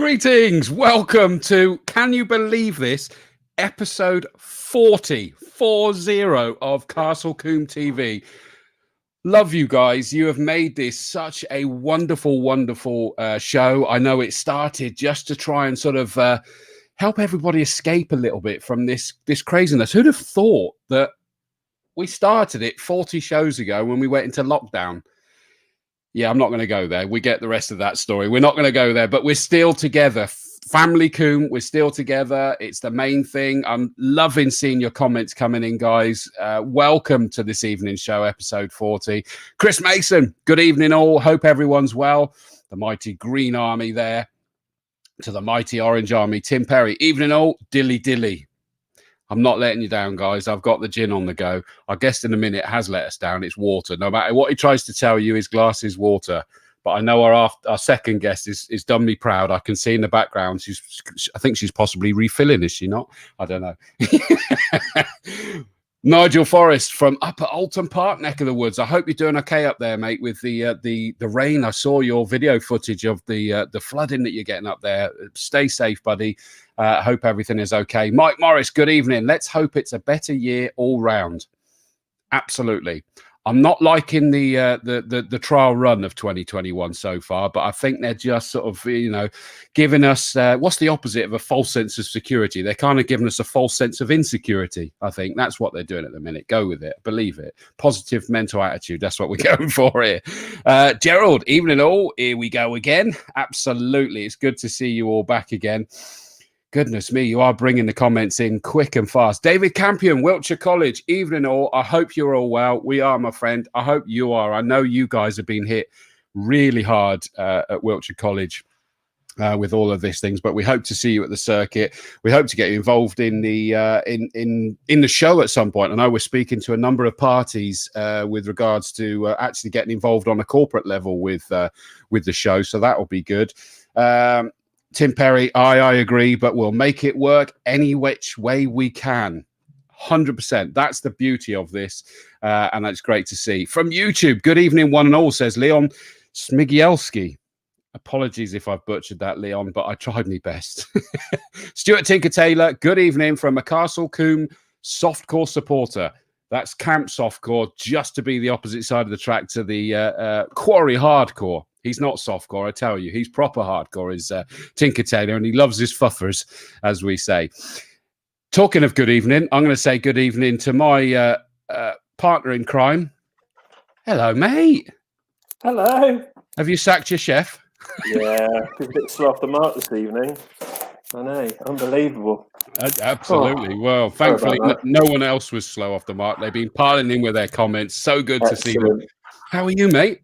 Greetings. Welcome to, can you believe this, episode 40 of Castle Combe TV. Love you guys. You have made this such a wonderful show. I know it started just to try and sort of help everybody escape a little bit from this craziness. Who'd have thought that we started it 40 shows ago when we went into lockdown? Yeah, I'm not going to go there. We get the rest of that story. We're not going to go there, but we're still together. Family Combe, we're still together. It's the main thing. I'm loving seeing your comments coming in, guys. Welcome to this evening's show, episode 40. Chris Mason, good evening all. Hope everyone's well. The mighty Green Army there to the mighty Orange Army. Tim Perry, evening all. Dilly. I'm not letting you down, guys. I've got the gin on the go. Our guest in a minute has let us down. It's water. No matter what he tries to tell you, his glass is water. But I know our second guest is done me proud. I can see in the background. I think she's possibly refilling, is she not? I don't know. Nigel Forrest from Upper Alton Park neck of the woods. I hope you're doing okay up there, mate, with the rain. I saw your video footage of the flooding that you're getting up there. Stay safe, buddy. Hope everything is okay. Mike Morris, good evening. Let's hope it's a better year all round. Absolutely. I'm not liking the trial run of 2021 so far, but I think they're just sort of, giving us what's the opposite of a false sense of security? They're kind of giving us a false sense of insecurity. I think that's what they're doing at the minute. Go with it. Believe it. Positive mental attitude. That's what we're going for here. Gerald, evening all. Here we go again. Absolutely. It's good to see you all back again. Goodness me, you are bringing the comments in quick and fast. David Campion, Wiltshire College, evening all. I hope you're all well. We are, my friend. I hope you are. I know you guys have been hit really hard at Wiltshire College with all of these things, but we hope to see you at the circuit. We hope to get you involved in the in the show at some point. I know we're speaking to a number of parties with regards to actually getting involved on a corporate level with the show, so that will be good. Tim Perry, I agree, but we'll make it work any which way we can. 100%. That's the beauty of this, and that's great to see. From YouTube, good evening, one and all, says Leon Smigielski. Apologies if I've butchered that, Leon, but I tried my best. Stuart Tinker Taylor, good evening from a Castle Combe softcore supporter. That's Camp Softcore, just to be the opposite side of the track to the Quarry Hardcore. He's not softcore, I tell you. He's proper hardcore, is Tinker Taylor, and he loves his fuffers, as we say. Talking of good evening, I'm going to say good evening to my partner in crime. Hello, mate. Hello. Have you sacked your chef? Yeah, a bit slow off the mark this evening. I know, unbelievable. Absolutely. Well, thankfully, no one else was slow off the mark. They've been piling in with their comments. So good to see them. How are you, mate?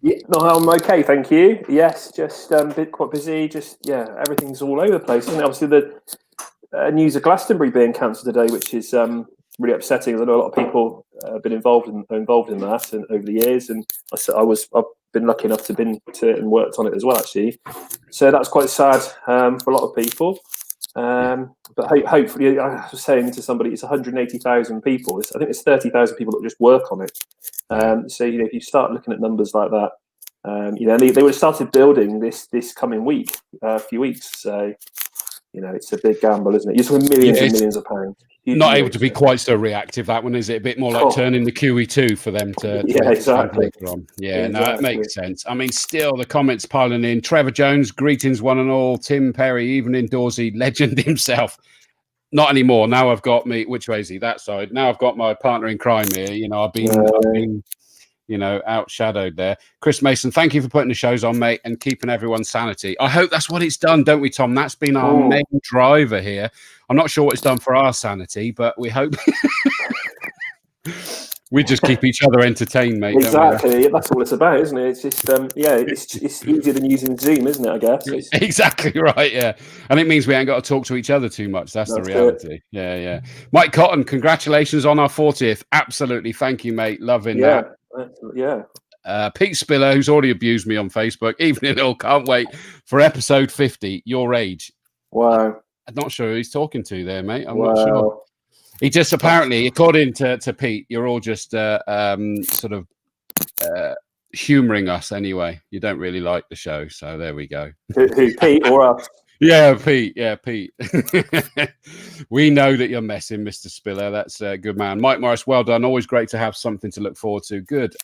Yeah, no, I'm okay, thank you. Yes, just bit quite busy. Just everything's all over the place. And obviously, the news of Glastonbury being cancelled today, which is really upsetting. I know a lot of people have been involved in that and over the years, and I've been lucky enough to been to and worked on it as well, actually. So that's quite sad for a lot of people. But hopefully, I was saying to somebody, it's 180,000 people. I think it's 30,000 people that just work on it. So if you start looking at numbers like that, they would have started building this coming week, a few weeks. So it's a big gamble, isn't it? You're talking millions and millions of pounds. Not able to be quite so reactive, that one, is it? A bit more like turning the QE2 for them to exactly. Later on. Yeah, exactly. No, that makes sense. I mean, still the comments piling in. Trevor Jones, greetings one and all. Tim Perry, evening Dawsey, legend himself. Not anymore. Now I've got me. Which way is he? That side. Now I've got my partner in crime here. I've been outshadowed there. Chris Mason, thank you for putting the shows on, mate, and keeping everyone's sanity. I hope that's what it's done, don't we, Tom? That's been our main driver here. I'm not sure what it's done for our sanity, but we hope we just keep each other entertained, mate. Exactly. That's all it's about, isn't it? It's just it's easier than using Zoom, isn't it? I guess. Exactly right. Yeah, and it means we ain't got to talk to each other too much. That's the reality. It. Yeah. Mike Cotton, congratulations on our 40th. Absolutely, thank you, mate. Loving that. Yeah. Pete Spiller, who's already abused me on Facebook. Evening all, can't wait for episode 50. Your age. Wow. I'm not sure who he's talking to there, mate. I'm not sure. He just apparently, according to Pete, you're all just sort of humouring us anyway. You don't really like the show, so there we go. Who, Pete or us? Yeah, Pete. Yeah, Pete. We know that you're messing, Mr. Spiller. That's a good man. Mike Morris, well done. Always great to have something to look forward to. Good.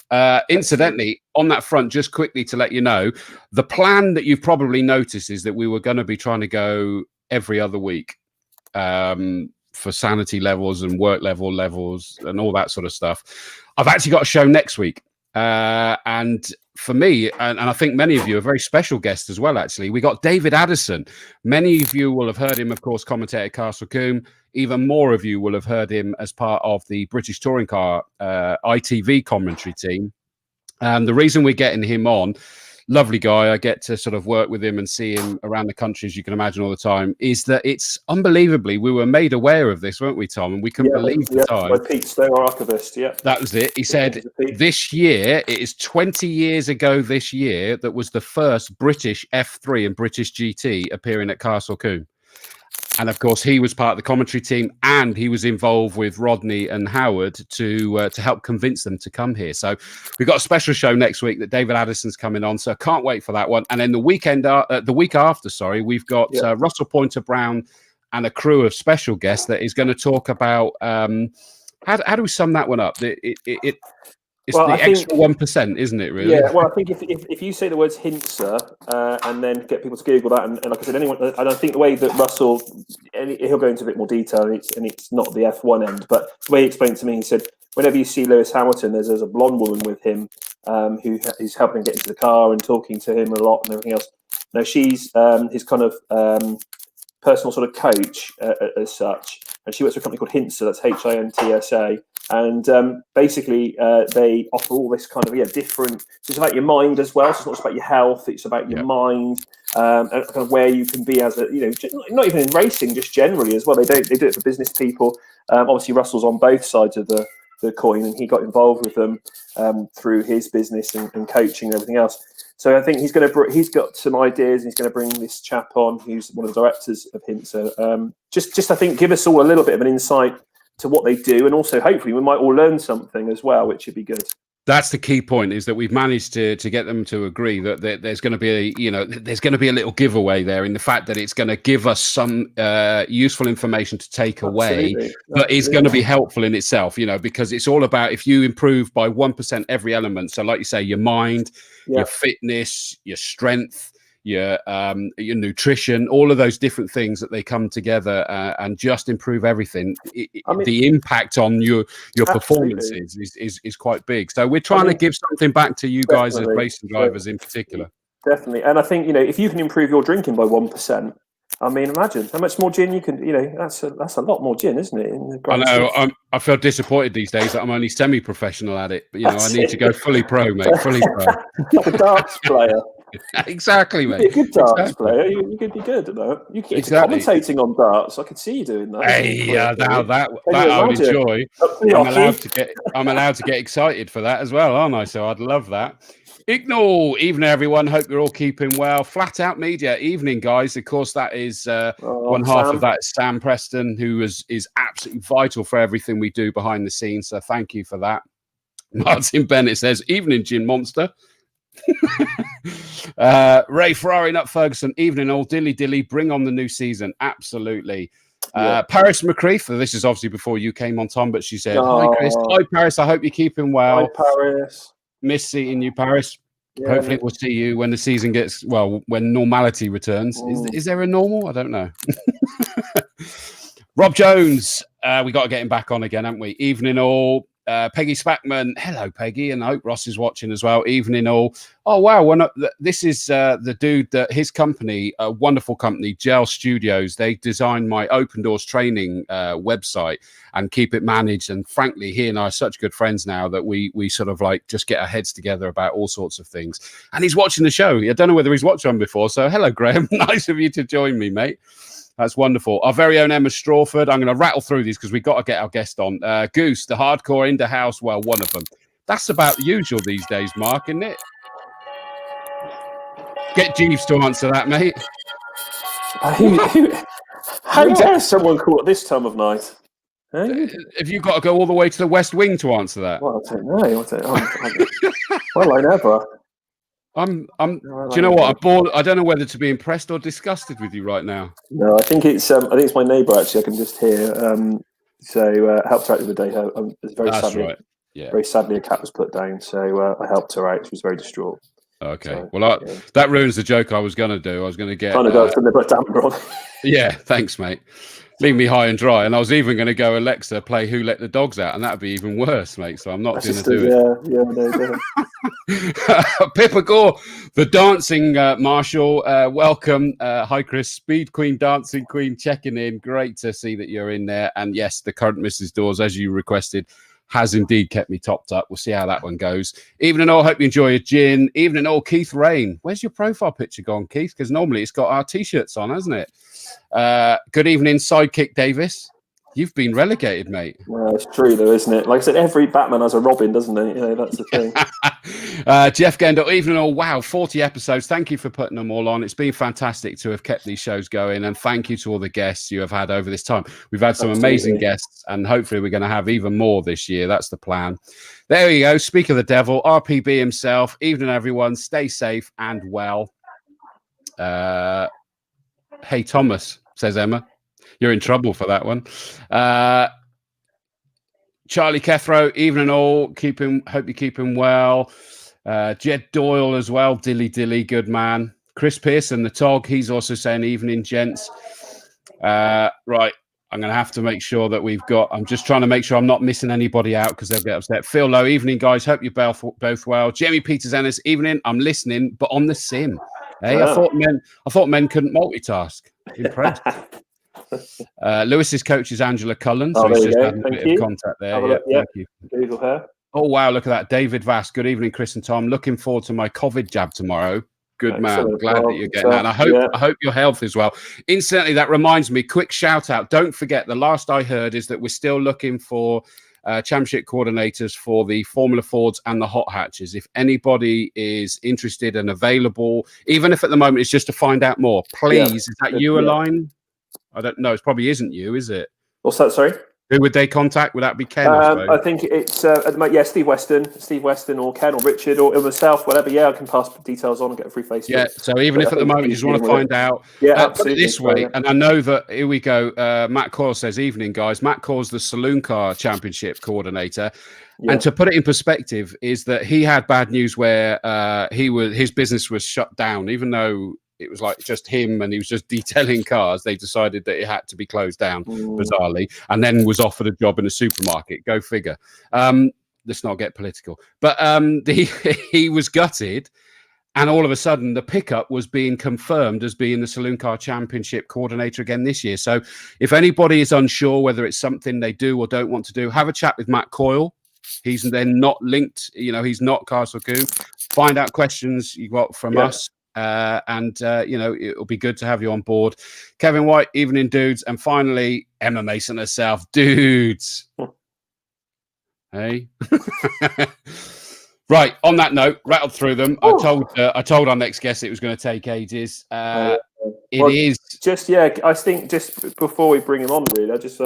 Incidentally, on that front, just quickly to let you know, the plan that you've probably noticed is that we were going to be trying to go every other week for sanity levels and work levels and all that sort of stuff. I've actually got a show next week. And for me, and I think many of you, a very special guest as well, actually, we got David Addison. Many of you will have heard him, of course, commentator Castle Combe. Even more of you will have heard him as part of the British Touring Car ITV commentary team. And the reason we're getting him on, lovely guy, I get to sort of work with him and see him around the country, as you can imagine, all the time, is that it's unbelievably, we were made aware of this, weren't we, Tom? And we couldn't believe the time. By Pete Stowe, our archivist, That was it. He said this year, it is 20 years ago this year, that was the first British F3 and British GT appearing at Castle Combe. And of course, he was part of the commentary team, and he was involved with Rodney and Howard to help convince them to come here. So we've got a special show next week that David Addison's coming on. So I can't wait for that one. And then the week after, we've got Russell Pointer Brown and a crew of special guests that is going to talk about how do we sum that one up? It's the extra 1%, isn't it, really? Yeah, well, I think if you say the words Hintzer and then get people to Google that, and like I said, anyone, and I think the way that Russell, he'll go into a bit more detail, and it's not the F1 end, but the way he explained to me, he said, whenever you see Lewis Hamilton, there's a blonde woman with him who is helping him get into the car and talking to him a lot and everything else. Now, she's his kind of personal sort of coach as such, and she works for a company called Hintsa, that's HINTSA. And basically, they offer all this kind of different. So it's about your mind as well. So it's not just about your health; it's about your mind and kind of where you can be as a not even in racing, just generally as well. They do it for business people. Obviously, Russell's on both sides of the coin, and he got involved with them through his business and coaching and everything else. So I think he's got some ideas, and he's going to bring this chap on, who's one of the directors of Hintsa. Just I think give us all a little bit of an insight to what they do, and also hopefully we might all learn something as well, which would be good. That's the key point, is that we've managed to get them to agree that there's going to be there's going to be a little giveaway there, in the fact that it's going to give us some useful information to take away, but it's going to be helpful in itself, because it's all about, if you improve by 1% every element, so like you say, your mind, your fitness, your strength, your nutrition, all of those different things that they come together and just improve everything. The impact on your performances is quite big. So we're trying to give something back to you guys as racing drivers in particular. Definitely. And I think, if you can improve your drinking by 1%, I mean, imagine how much more gin you can, that's a lot more gin, isn't it? I know. I feel disappointed these days that I'm only semi-professional at it, but I need to go fully pro, mate. Fully pro. Like a darts player. Exactly, mate. You're a good darts player. You could be good, You could get commentating on darts. I could see you doing that. Hey, now that I would enjoy. I'm allowed to get excited for that as well, aren't I? So I'd love that. Ignore evening, everyone. Hope you're all keeping well. Flat Out Media evening, guys. Of course, that is one half of that is Sam Preston, who is absolutely vital for everything we do behind the scenes. So thank you for that. Martin Bennett says, "Evening, Gin Monster." Ray Ferrari, Nut Ferguson, evening all. Dilly, bring on the new season. Absolutely. Paris McCreef, this is obviously before you came on, Tom, but she said, "Hi, Chris. Hi, Paris. I hope you're keeping well." Hi, Paris. Miss seeing you, Paris. Hopefully we'll see you when the season gets, when normality returns. Is there a normal? I don't know. Rob Jones, we got to get him back on again, haven't we? Evening all. Peggy Spackman, hello Peggy, and I hope Ross is watching as well. Evening all. Oh wow, this is the dude that his company, a wonderful company, Gel Studios. They designed my Open Doors training website and keep it managed. And frankly, he and I are such good friends now that we sort of like just get our heads together about all sorts of things. And he's watching the show. I don't know whether he's watched on before. So hello Graham, nice of you to join me, mate. That's wonderful. Our very own Emma Strawford. I'm going to rattle through these because we've got to get our guest on. Goose, the hardcore into house. Well, one of them. That's about the usual these days, Mark, isn't it? Get Jeeves to answer that, mate. How dare someone call it this time of night? Have you got to go all the way to the West Wing to answer that? Well, I don't know. Well, I never. Do you know what? I'm bored. I don't know whether to be impressed or disgusted with you right now. No, I think it's my neighbour. Actually, I can just hear. So helped her out the other day. That's right. Yeah. Very sadly, a cat was put down. So I helped her out. She was very distraught. Okay. So, well, that ruins the joke I was going to do. I was going to get. Trying to go from the put damper on. Yeah. Thanks, mate. Leave me high and dry. And I was even going to go, Alexa, play Who Let the Dogs Out, and that'd be even worse, mate. So I'm not going to do it. No. Pippa Gore, the dancing marshal. Welcome. Hi, Chris. Speed Queen, Dancing Queen, checking in. Great to see that you're in there. And yes, the current Mrs. Dawes, as you requested, has indeed kept me topped up. We'll see how that one goes. Evening all. Hope you enjoy your gin. Evening all. Keith Rain. Where's your profile picture gone, Keith? Because normally it's got our T-shirts on, hasn't it? Good evening, Sidekick Davis. You've been relegated, mate. Well, it's true, though, isn't it? Like I said, every Batman has a Robin, doesn't he? That's the thing. Jeff Gendel, evening all. Wow, 40 episodes. Thank you for putting them all on. It's been fantastic to have kept these shows going, and thank you to all the guests you have had over this time. We've had some amazing guests, and hopefully we're going to have even more this year. That's the plan. There you go. Speak of the devil, RPB himself. Evening, everyone. Stay safe and well. Hey, Thomas, says Emma. You're in trouble for that one. Charlie Kethrow, evening all. Hope you're keeping well. Jed Doyle as well. Dilly, good man. Chris Pearson, the Tog, he's also saying evening, gents. Right, I'm going to have to make sure that I'm just trying to make sure I'm not missing anybody out because they'll get upset. Phil Lowe, evening, guys. Hope you're both well. Jamie Peters Ennis, evening. I'm listening, but on the sim. Hey, I thought men couldn't multitask. Impressed. Lewis's coach is Angela Cullen, so he's just had a bit of contact there. Thank you. Google her. Oh wow, look at that, David Vass. Good evening, Chris and Tom. Looking forward to my COVID jab tomorrow. Good man. Glad that you're getting that. And I hope your health is well. Incidentally, that reminds me. Quick shout out. Don't forget, the last I heard is that we're still looking for championship coordinators for the Formula Fords and the hot hatches. If anybody is interested and available, even if at the moment it's just to find out more, please. Is that you, Align? I don't know. It probably isn't you, is it? What's that? Sorry. Who would they contact? Would that be Ken? I think it's at the moment, Steve Weston, or Ken, or Richard, or myself, whatever. Yeah, I can pass details on and get a free Facebook. Yeah. So even if at the moment you just want to find out, put it this way, and I know that here we go. Matt Coyle says, "Evening, guys." Matt Coyle's the Saloon Car Championship coordinator. Yeah. And to put it in perspective, is that he had bad news where his business was shut down, even though it was like just him and he was just detailing cars. They decided that it had to be closed down, bizarrely, and then was offered a job in a supermarket. Go figure. Let's not get political. But he was gutted, and all of a sudden the pickup was being confirmed as being the Saloon Car Championship coordinator again this year. So if anybody is unsure whether it's something they do or don't want to do, have a chat with Matt Coyle. He's then not linked, he's not Castle Combe. Find out questions you got from us. It'll be good to have you on board. Kevin White, evening, dudes. And finally, Emma Mason herself, dudes. Hey. Right. On that note, rattled through them. I told our next guest it was going to take ages. I think just before we bring him on, really, I just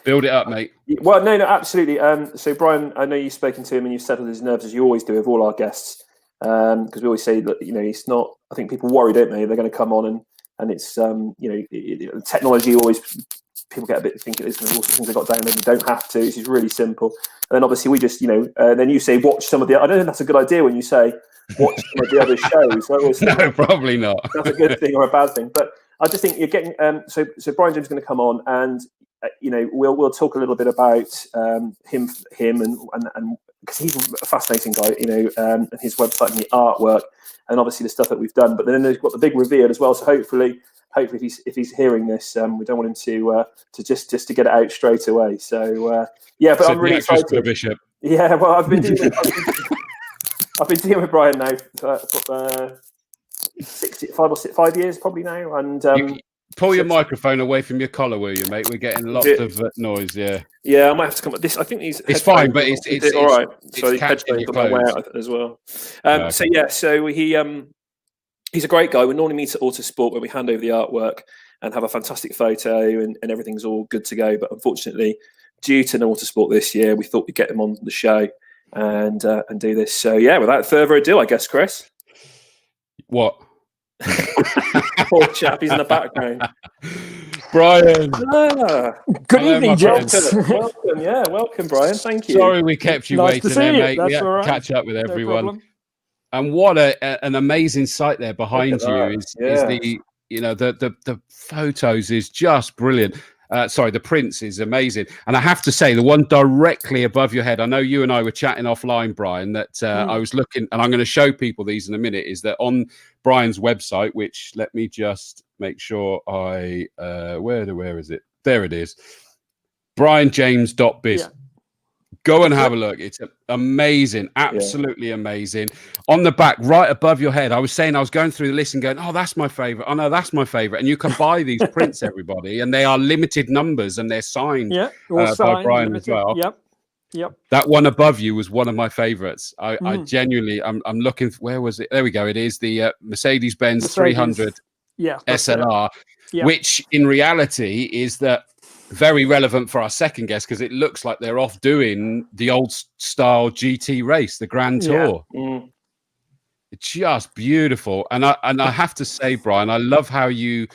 build it up, mate. Well, no, absolutely. So, Brian, I know you've spoken to him and you've settled his nerves as you always do with all our guests. Because we always say that he's not. I think people worry, don't they? They're going to come on and it's technology always. People get a bit thinking there's all sorts of things they got down. They don't have to. It's really simple. And then obviously we just then you say watch some of the. I don't think that's a good idea when you say watch some of the other shows. No, probably not. That's a good thing or a bad thing. But I just think you're getting. So Brian James is going to come on and we'll talk a little bit about him and. Because he's a fascinating guy, and his website and the artwork, and obviously the stuff that we've done. But then there's got the big reveal as well. So hopefully, if he's hearing this, we don't want him to just to get it out straight away. So but I'm really excited. The Bishop. Yeah, well, I've been dealing with Brian now for 5 years probably now, and. Pull your microphone away from your collar, will you, mate? We're getting lots of noise. Yeah, I might have to come. I think it's fine, but it's all right. So headphones on my way out as well. So he's a great guy. We normally meet at Autosport where we hand over the artwork and have a fantastic photo and everything's all good to go. But unfortunately, due to Autosport this year. We thought we'd get him on the show and do this. So yeah, without further ado, I guess, Chris. What? Poor chap, he's in the background. Brian. Good evening, gents. Welcome, Brian. Thank you. Sorry we kept you Nice waiting to see there, you. mate. That's We had all to right. catch up with No everyone. problem. And what an amazing sight there behind Look at you that. is Yeah. the, you know, the photos is just brilliant. Sorry, the prints is amazing. And I have to say, the one directly above your head, I know you and I were chatting offline, Brian, that I was looking, and I'm going to show people these in a minute, is that on Brian's website, which let me just make sure I, where is it? There it is. brianjames.biz. Yeah. Go and have a look. It's amazing. Absolutely amazing. On the back, right above your head, I was saying, I was going through the list and going, oh, that's my favorite. Oh, no, that's my favorite. And you can buy these prints, everybody, and they are limited numbers and they're signed, all by signed, Brian limited. as well. Yep. That one above you was one of my favorites. I genuinely, I'm looking, where was it? There we go. It is the Mercedes-Benz 300 SLR, which in reality is that very relevant for our second guest, because it looks like they're off doing the old style GT race, the Grand Tour. It's just beautiful. And I have to say, Brian, I love how the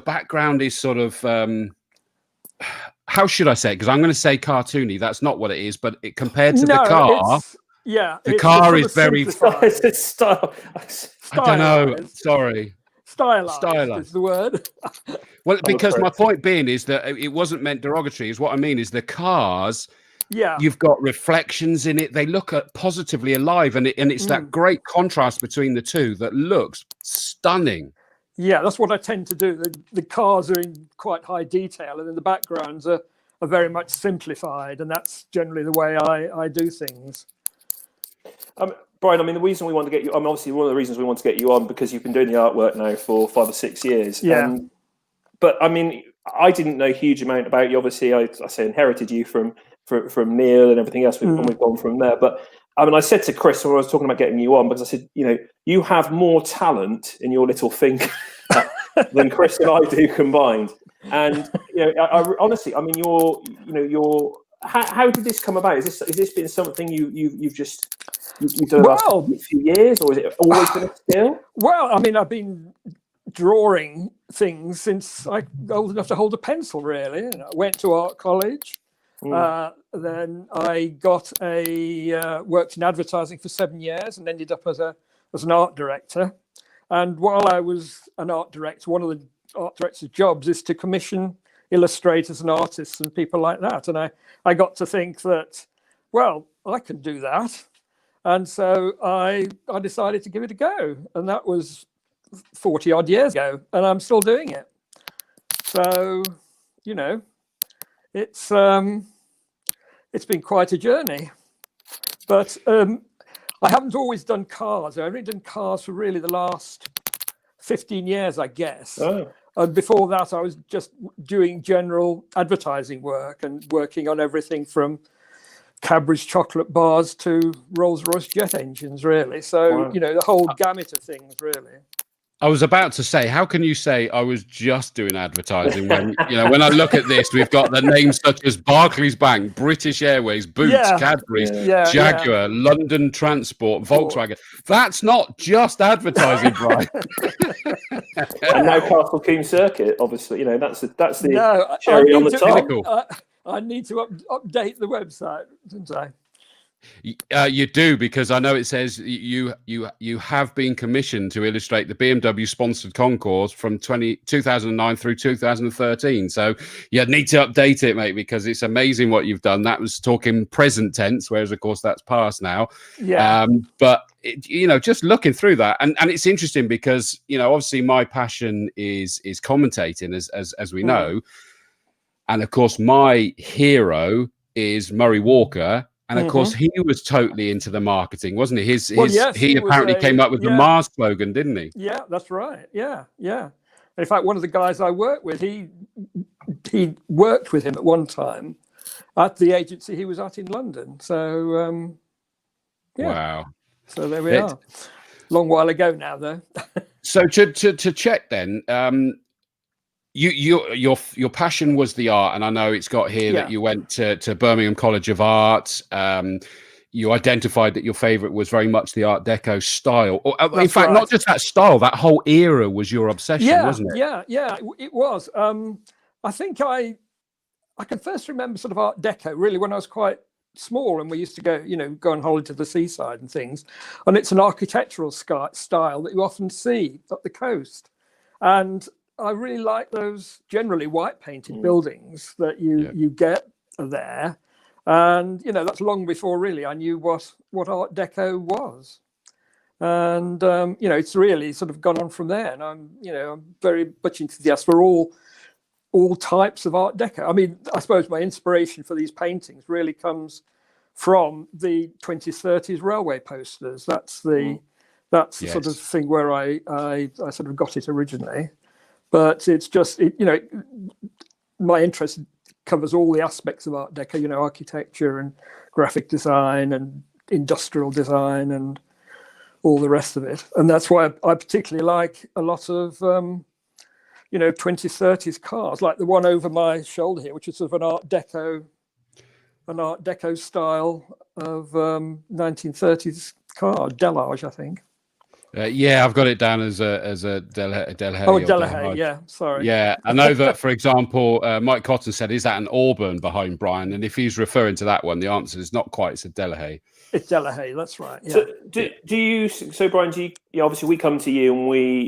background is sort of, how should I say it? Because I'm going to say cartoony. That's not what it is, but compared to the car, the car is very style. I don't know. Sorry. Stylized is the word. Well, because my point being is that it wasn't meant derogatory. Is what I mean is the cars. You've got reflections in it. They look positively alive, and it's that great contrast between the two that looks stunning. Yeah, that's what I tend to do. The cars are in quite high detail, and then the backgrounds are very much simplified, and that's generally the way I do things. Brian, I mean, the reason we want to get you, obviously one of the reasons we want to get you on, because you've been doing the artwork now for 5 or 6 years. But I mean, I didn't know a huge amount about you. Obviously, I inherited you from Neil and everything else, and we've gone from there. But I mean, I said to Chris when I was talking about getting you on, because I said, you know, you have more talent in your little finger than Chris and I do combined. And you know, I honestly, I mean, how did this come about? Is this been something you've done the last few years, or is it always been a skill? Well, I mean, I've been drawing things since I was old enough to hold a pencil, really. And I went to art college. Then I got worked in advertising for 7 years and ended up as an art director. And while I was an art director, one of the art director's jobs is to commission illustrators and artists and people like that. And I got to think that, well, I can do that. And so I decided to give it a go. And that was 40 odd years ago, and I'm still doing it. So, you know, it's been quite a journey. But I haven't always done cars. I've only done cars for really the last 15 years, I guess. And before that, I was just doing general advertising work and working on everything from Cadbury's chocolate bars to Rolls-Royce jet engines, really. So, you know, the whole gamut of things, really. I was about to say, how can you say I was just doing advertising when, you know, when I look at this, we've got the names such as Barclays Bank, British Airways, Boots, Cadbury's, Jaguar, London Transport, Volkswagen. That's not just advertising, Brian. And now Castle Combe circuit, obviously, you know, that's the cherry on the top. I need to update the website, don't I? You do, because I know it says you have been commissioned to illustrate the BMW sponsored concourse from 2009 through 2013. So you need to update it, mate, because it's amazing what you've done. That was talking present tense, whereas of course that's past now. But you know, just looking through that, and it's interesting because, you know, obviously my passion is commentating, as we know, and of course my hero is Murray Walker. And of course, he was totally into the marketing, wasn't he? He apparently came up with the Mars slogan, didn't he? Yeah, that's right. Yeah. In fact, one of the guys I work with, he worked with him at one time at the agency he was at in London. So, wow. So there we are. Long while ago now, though. So to check then, your passion was the art, and I know it's got here that you went to Birmingham College of Art. You identified that your favorite was very much the Art Deco style. Or, in fact, right. Not just that style, that whole era was your obsession, wasn't it? Yeah, it was. I think I can first remember sort of Art Deco really when I was quite small, and we used to go on holiday to the seaside and things. And it's an architectural style that you often see up the coast. And I really like those generally white painted buildings that you get there. And, that's long before really I knew what Art Deco was. And, it's really sort of gone on from there. And I'm very much enthusiastic for all types of Art Deco. I mean, I suppose my inspiration for these paintings really comes from the 20s, 30s railway posters. That's the sort of thing where I sort of got it originally. But it's just, my interest covers all the aspects of Art Deco, architecture and graphic design and industrial design and all the rest of it. And that's why I particularly like a lot of, 20s, 30s cars, like the one over my shoulder here, which is sort of an Art Deco style of 1930s car, Delage, I think. I've got it down as a Delahaye. Oh, Delahaye, yeah, sorry. Yeah, I know that, for example, Mike Cotton said, is that an Auburn behind Brian? And if he's referring to that one, the answer is not quite. It's a Delahaye. It's Delahaye, that's right. Yeah. So, do you? So, Brian, obviously we come to you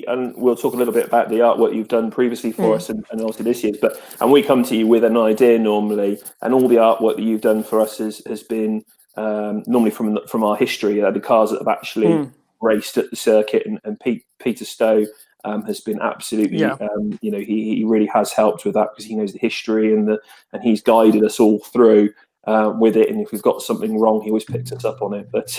and we'll talk a little bit about the artwork you've done previously for us and obviously this year's. And we come to you with an idea normally, and all the artwork that you've done for us has been normally from our history, the cars that have actually raced at the circuit, and Peter Stowe has been absolutely, he really has helped with that because he knows the history and he's guided us all through with it. And if we've got something wrong, he always picks us up on it, but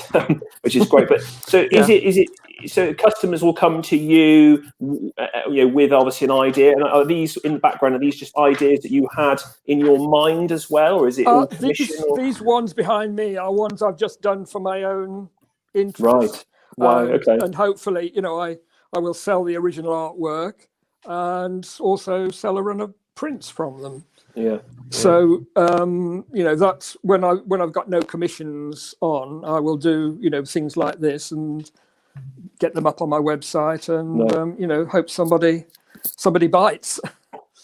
which is great. But so is it so customers will come to you, with obviously an idea, and are these in the background? Are these just ideas that you had in your mind as well, or is it all commission? These ones behind me are ones I've just done for my own interest. Right. Wow. Okay. And hopefully, I will sell the original artwork and also sell a run of prints from them. Yeah. So that's when I've got no commissions on, I will do things like this and get them up on my website and hope somebody bites.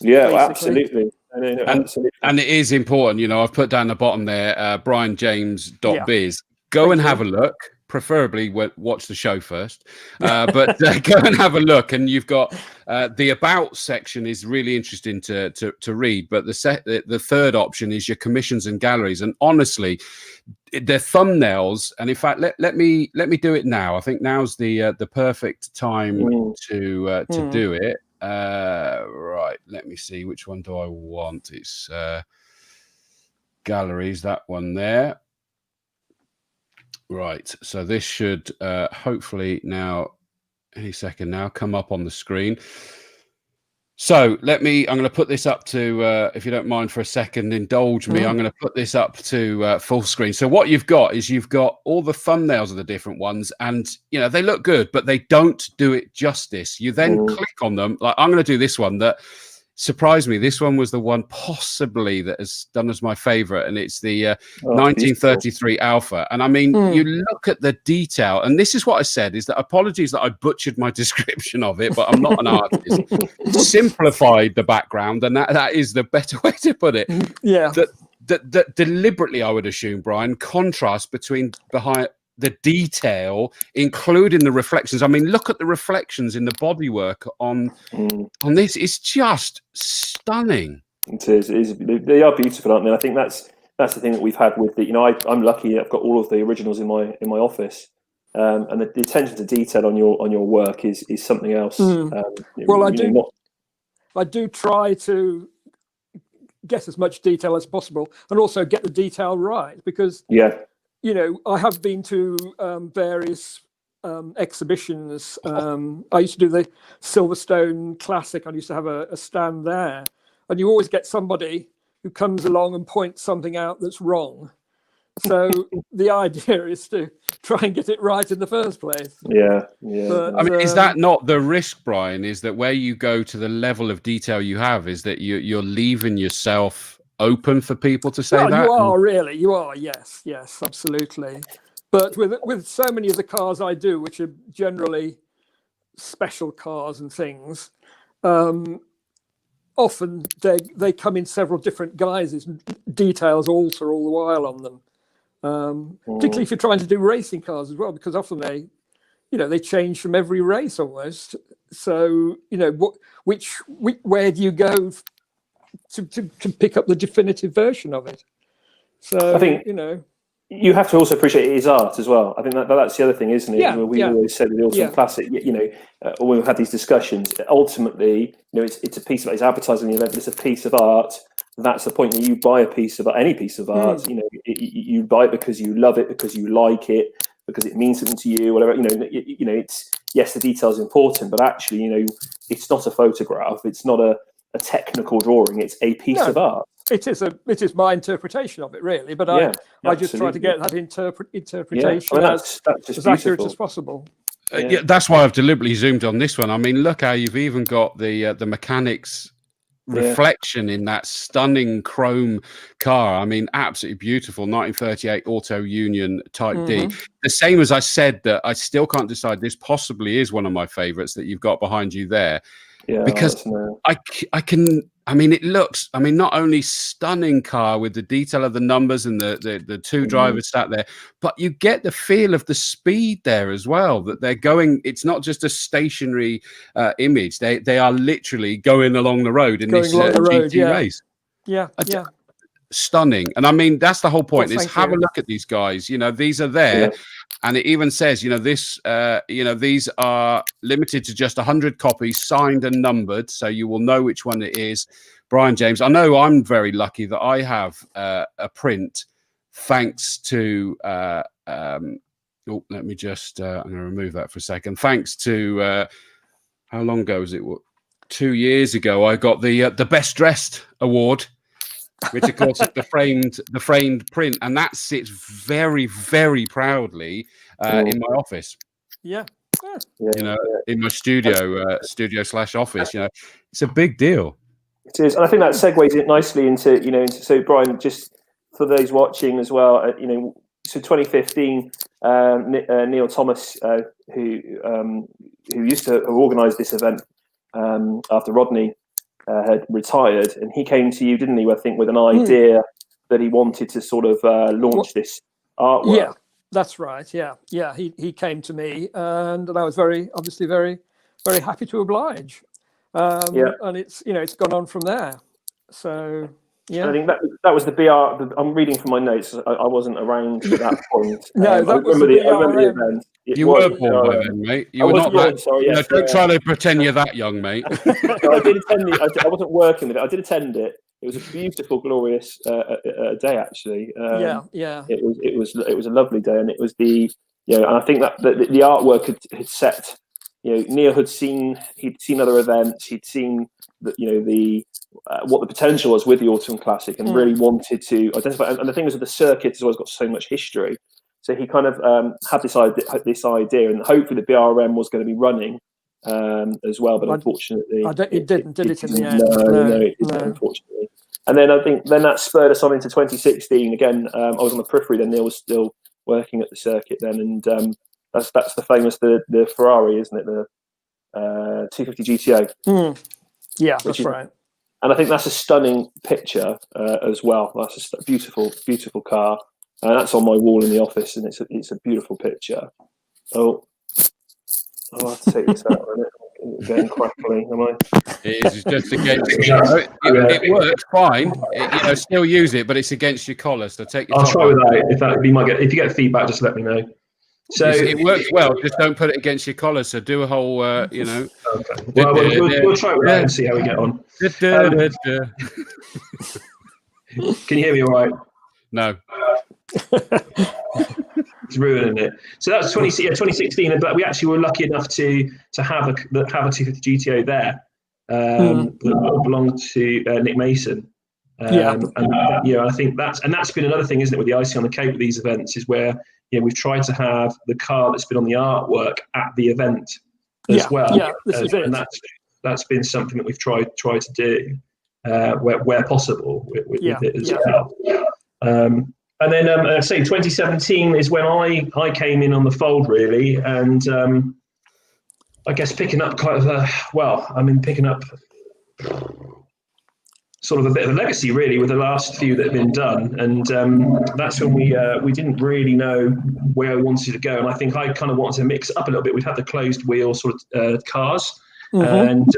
Yeah, absolutely. Absolutely. And it is important. I've put down the bottom there, brianjames.biz. Go and have a look. Preferably watch the show first, but go and have a look. And you've got the about section is really interesting to read. But the third option is your commissions and galleries. And honestly, they're thumbnails. And in fact, let me do it now. I think now's the perfect time to do it. Right. Let me see, which one do I want? It's galleries. That one there. Right, so this should hopefully now, any second now, come up on the screen. So I'm going to put this up to, if you don't mind for a second, indulge me. I'm going to put this up to full screen. So what you've got is you've got all the thumbnails of the different ones, and they look good, but they don't do it justice. You then click on them. Like I'm going to do this one that surprised me. This one was the one possibly that has done as my favorite, and it's the 1933 beautiful. Alpha. And I mean, you look at the detail, and this is what I said, is that apologies that I butchered my description of it, but I'm not an artist. Simplified the background, and that is the better way to put it. Yeah. That deliberately, I would assume, Brian, contrast behind the detail, including the reflections. I mean, look at the reflections in the bodywork on this. It's just stunning. It is. They are beautiful, aren't they? I think that's the thing that we've had with the. I'm lucky. I've got all of the originals in my office, and the attention to detail on your work is something else. Well, I do try to get as much detail as possible, and also get the detail right, because I have been to various exhibitions. I used to do the Silverstone Classic. I used to have a stand there, and you always get somebody who comes along and points something out that's wrong. So the idea is to try and get it right in the first place. Yeah. But, I mean, is that not the risk, Brian? Is that where you go to the level of detail you have, is that you're leaving yourself open for people to say that? You are really, yes, absolutely. But with so many of the cars I do, which are generally special cars and things, often they come in several different guises. Details alter all the while on them. Particularly if you're trying to do racing cars as well, because often they change from every race almost. So where do you go to pick up the definitive version of it? So I think you have to also appreciate it is art as well. I think that's the other thing, isn't it? We always said with the Autumn Classic, when we've had these discussions, ultimately, it's a piece of it's advertising the event, but it's a piece of art. That's the point, that you buy a piece of any piece of art. You buy it because you love it, because you like it, because it means something to you. Whatever. It's, yes, the detail is important, but actually, it's not a photograph. It's not a technical drawing. It's a piece of art. It is my interpretation of it, really. But I just try to get that interpretation as accurate as possible. That's why I've deliberately zoomed on this one. I mean, look how you've even got the mechanics reflection in that stunning chrome car. I mean, absolutely beautiful 1938 Auto Union Type D. The same as I said that I still can't decide. This possibly is one of my favorites that you've got behind you there. Yeah, because I mean, it looks, not only stunning car with the detail of the numbers and the two drivers sat there, but you get the feel of the speed there as well, that they're going, it's not just a stationary image. They are literally going along the road in this GT race. Yeah. Stunning. And I mean, that's the whole point, is have a look at these guys. These are there. And it even says, these are limited to just 100 copies, signed and numbered, so you will know which one it is. Brian James, I know I'm very lucky that I have a print, thanks to. Let me just. I'm going to remove that for a second. Thanks to how long ago was it? 2 years ago, I got the Best Dressed award, which of course is the framed print, and that sits very, very proudly in my office. In my studio/office. It's a big deal. It is, and I think that segues it nicely into So Brian, just for those watching as well, so 2015, Neil Thomas, who used to have organised this event after Rodney had retired, and he came to you, didn't he? I think with an idea that he wanted to sort of launch this artwork. Yeah, that's right. Yeah. He came to me, and I was very very happy to oblige. And it's gone on from there. So yeah, and I think that was the BR. I'm reading from my notes. I wasn't around at that point. No, that was the event. You were born by then, mate. You were not that. Sorry, don't try to pretend you're that young, mate. I did attend it. I wasn't working with it. I did attend it. It was a beautiful, glorious day, actually. It was a lovely day, and it was and I think that the artwork had set. Neil had seen other events. He'd seen that what the potential was with the Autumn Classic, and really wanted to identify. And the thing is, with the circuit has always got so much history. So he kind of had this idea, and hopefully the BRM was going to be running as well. But unfortunately, it didn't. Did it in the end? No, it didn't, unfortunately. And then I think that spurred us on into 2016. Again, I was on the periphery then. Neil was still working at the circuit then, and that's the famous the Ferrari, isn't it? The 250 GTO. Yeah, that's right. And I think that's a stunning picture as well. That's a beautiful, beautiful car. And that's on my wall in the office, and it's a beautiful picture. I'll have to take this out a minute. Getting crackly, am I? It's just against. It works fine. Still use it, but it's against your collar. So take. I'll try with that. If you get feedback, just let me know. So it works well. Just don't put it against your collar. So do a whole, Okay. Well, we'll try with that and see how we get on. Can you hear me all right? No. It's ruining it. So that's 2016, but we actually were lucky enough to have a 250 GTO there that belonged to Nick Mason. And I think that's been another thing, isn't it, with the icing on the cake with these events, is where we've tried to have the car that's been on the artwork at the event as well. Yeah, this is it. And that's been something that we've tried to do where possible with it as well. And then I say 2017 is when I came in on the fold, really, and I guess picking up picking up sort of a bit of a legacy, really, with the last few that have been done. And that's when we didn't really know where we wanted to go. And I think I kind of wanted to mix it up a little bit. We'd had the closed wheel sort of cars. And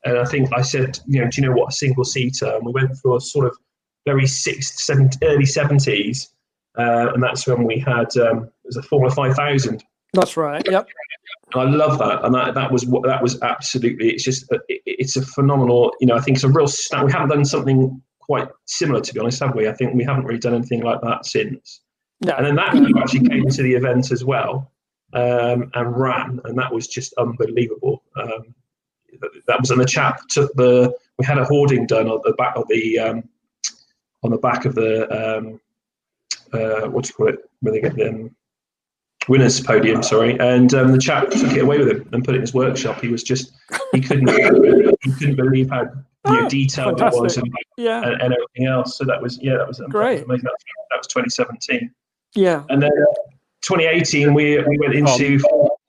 I think I said, do you know what, a single seater? And we went for a sort of very early 70s. And that's when we had, it was a Formula 5000. That's right. Yep. And I love that. And that was absolutely, it's a phenomenal, I think it's a real we haven't done something quite similar, to be honest, have we? I think we haven't really done anything like that since. No. And then that actually came to the event as well, and ran, and that was just unbelievable. That was, and the chap took we had a hoarding done on the back of the what do you call it, when they get the winners podium, sorry, and the chap took it away with him and put it in his workshop. He couldn't believe how detailed it was and everything else. So that was great. That was 2017. Yeah, and then 2018 we went into.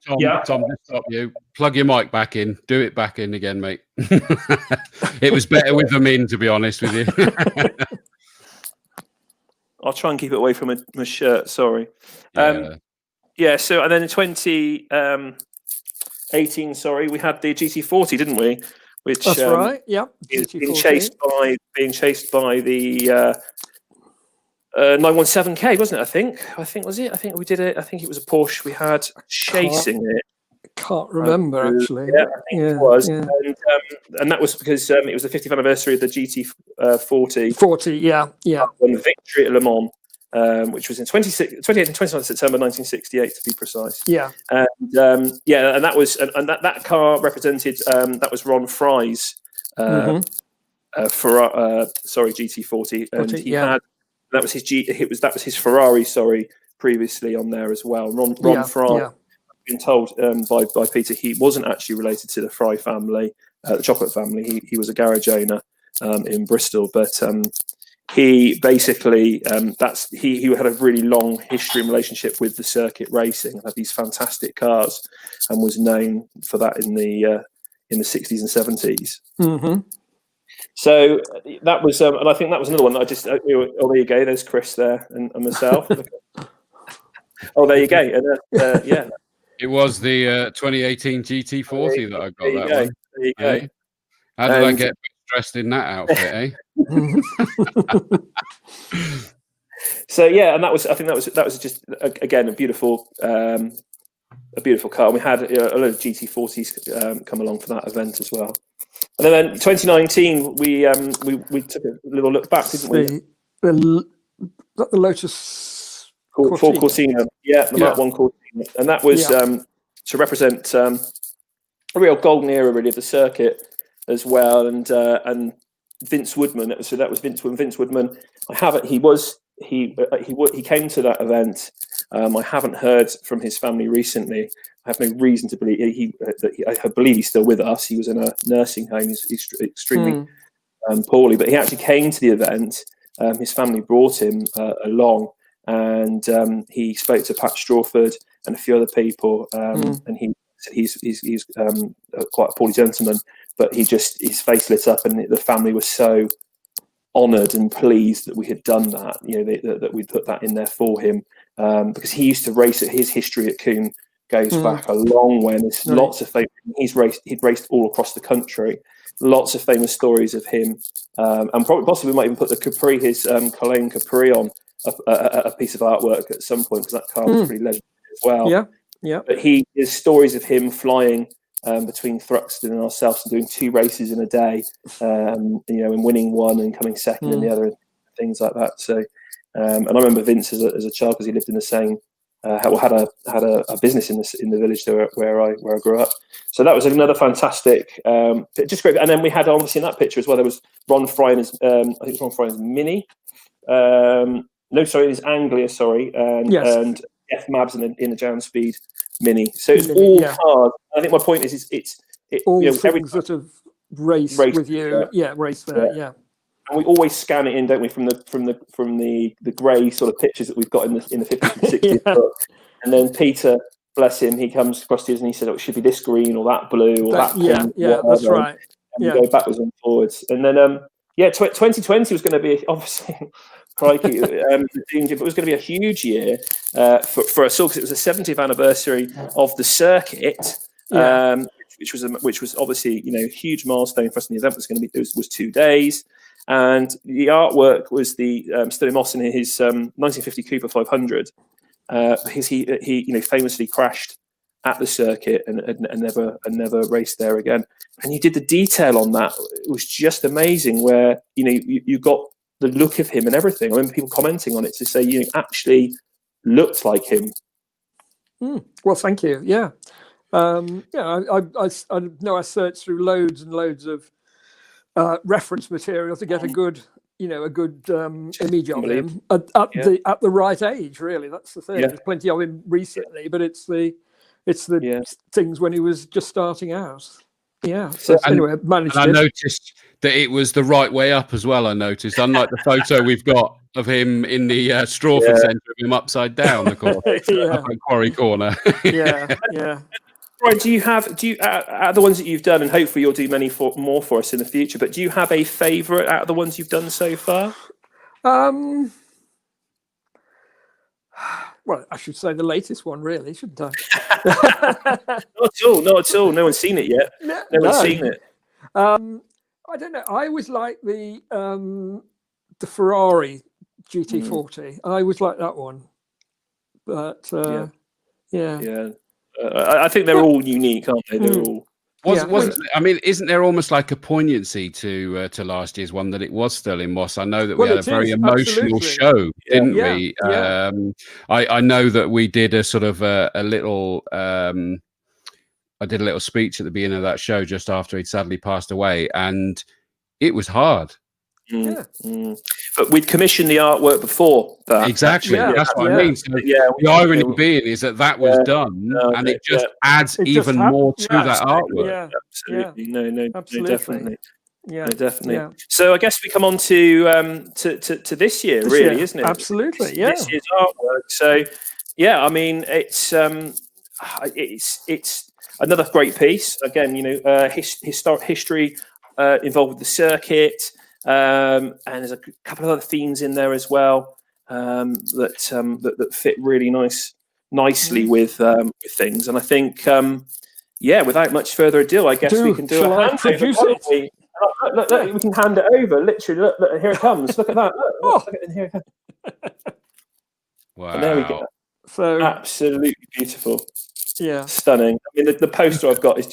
Tom, just stop you. Plug your mic back in. Do it back in again, mate. It was better with them in, to be honest with you. I'll try and keep it away from my shirt. Sorry. So and then in 2018, we had the GT40, didn't we? Which that's right. Yeah. Being chased by the 917K, wasn't it? I think was it. I think we did it. I think it was a Porsche we had chasing it. Can't remember actually. Yeah, I think it was. Yeah. And that was because it was the 50th anniversary of the GT40. 40, yeah. Won the victory at Le Mans, which was in 28 and 29 September 1968 to be precise. Yeah. And that was that car represented that was Ron Fry's GT40, and he had. That was his Ferrari, previously on there as well. Ron Fry, I've been told by Peter, he wasn't actually related to the Fry family, the chocolate family. He was a garage owner in Bristol, but he basically he had a really long history and relationship with the circuit racing, had these fantastic cars, and was known for that in the 60s and 70s. Mm-hmm. So that was, and I think that was another one that I just. Oh, there you go. There's Chris there and myself. Oh, there you go. And yeah, it was the 2018 GT40 that I got. That one. There you go. Hey? How did I get dressed in that outfit? So yeah, and that was. I think that was just again a beautiful car. And we had a lot of GT40s come along for that event as well. And then 2019, we took a little look back, didn't we? The Lotus Cortina, Mark 1 Cortina, and that was to represent a real golden era, really, of the circuit as well. And Vince Woodman, that was Vince Woodman. I have it. He came to that event. I haven't heard from his family recently. I have no reason to believe I believe he's still with us. He was in a nursing home. He's extremely poorly, but he actually came to the event. His family brought him along, and he spoke to Pat Strawford and a few other people. And he said he's quite a poorly gentleman, but his face lit up, and the family was so honoured and pleased that we had done that. That we put that in there for him, because he used to race. His history at Combe goes back a long way, and there's lots of famous. He'd raced all across the country. Lots of famous stories of him, and possibly we might even put the Capri, his Cologne Capri, on a piece of artwork at some point, because that car was pretty legendary as well. Yeah. But his stories of him flying between Thruxton and ourselves and doing 2 races in a day, and winning one and coming second in the other, and things like that. So, and I remember Vince as a child, because he lived in the same had a business in the village there where I grew up. So that was another fantastic, just great. And then we had obviously in that picture as well. There was Ron Fry and his, I think it was Ron Fry and his Mini. No, sorry, his Anglia. Sorry, and F Mabs in the Jan Speed Mini. So it's all cars. I think my point is it's all things that have raced with you. Race there. Yeah. And we always scan it in, don't we, from the grey sort of pictures that we've got in the 50s and 60s book. And then Peter, bless him, he comes across to us and he said, "Oh, it should be this green or that blue or that pink." Yeah, that's right. And we go backwards and forwards. And then 2020 was going to be obviously crikey, but it was going to be a huge year for us all because it was the 70th anniversary of the circuit. Which was obviously a huge milestone for us. And the event was 2 days. And the artwork was the Stirling Moss in his 1950 Cooper 500, because he famously crashed at the circuit and never raced there again. And you did the detail on that; it was just amazing. Where you got the look of him and everything. I remember people commenting on it to say actually looked like him. Well, thank you. Yeah, I know I searched through loads and loads of reference material to get a good image of him at the right age. Really, that's the thing. There's plenty of him recently, but it's the things when he was just starting out. Yeah. So anyway, I noticed that it was the right way up as well. I noticed, unlike the photo we've got of him in the Strawford Centre, of him upside down the corner, up at Quarry Corner. yeah. Right, do you out of the ones that you've done, and hopefully you'll do many more for us in the future, but do you have a favourite out of the ones you've done so far? Well, I should say the latest one, really, shouldn't I? Not at all. No one's seen it yet. No one's seen it. I don't know. I always like the Ferrari GT40. I always like that one. But yeah. I think they're all unique, aren't they? They're all. Isn't there almost like a poignancy to last year's one that it was Stirling Moss? I know that we had a very emotional show, didn't we? I know that we did a sort of a little. I did a little speech at the beginning of that show just after he'd sadly passed away, and it was hard. But we'd commissioned the artwork before that. Exactly. That's what I mean. So the irony being is that was done, and it just adds even more to that artwork. Absolutely. No, definitely. Yeah, definitely. Yeah. So I guess we come on to this year, really, isn't it? Absolutely. Yeah. This year's artwork. So I mean, it's another great piece. Again, history involved with the circuit. And there's a couple of other themes in there as well that fit really nicely with things. And I think, without much further ado, I guess we can do a handover. Look, we can hand it over. Literally, look, here it comes. Look at that. Look at it, here it comes. Wow! And there we go. So absolutely beautiful. Yeah, stunning. I mean, the poster I've got is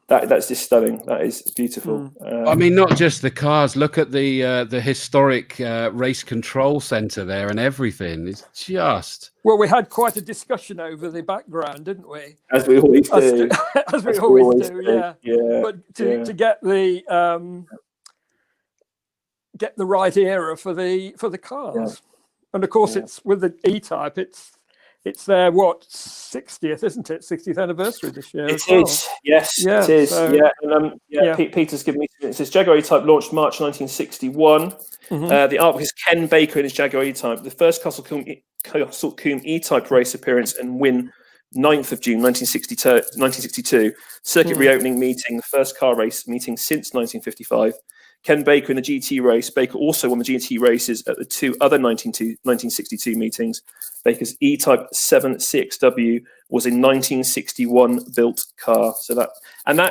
that's just stunning. That is beautiful. I mean, not just the cars. Look at the historic race control centre there and everything. It's just... Well, we had quite a discussion over the background, didn't we? As we always do. As we always do, yeah. But to get the right era for the cars. Yeah. And of course, it's with the E-Type, it's their 60th, isn't it? 60th anniversary this year. It is, yes, it is. So, Peter's given me. It says Jaguar E-Type launched March 1961. The artwork is Ken Baker in his Jaguar E-Type. The first Castle Combe E-Type race appearance and win 9th of June 1962. Circuit reopening meeting, the first car race meeting since 1955. Ken Baker in the GT race. Baker also won the GT races at the two other 1962 meetings. Baker's E-Type 76W was a 1961 built car. So that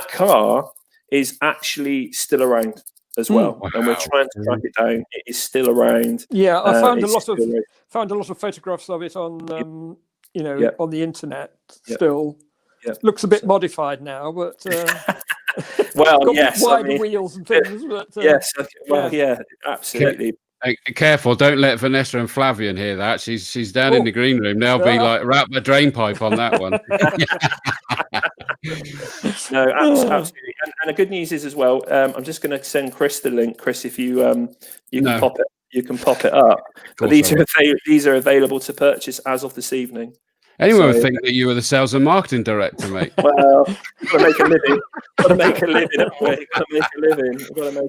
car is actually still around as well. Wow. And we're trying to track it down. It is still around. Yeah, I found a lot of photographs of it on on the internet. Still, looks a bit modified now, but. Well, yes, wide wheels and things. But, yes, absolutely. Hey, careful! Don't let Vanessa and Flavian hear that. She's down in the green room. They'll be like, wrap the drain pipe on that one. No, absolutely. And the good news is as well. I'm just going to send Chris the link. Chris, if you you can pop it, you can pop it up. But these are available to purchase as of this evening. Anyone would think that you were the sales and marketing director, mate. Well, got to make a living. Got to make a living. Got to make a living.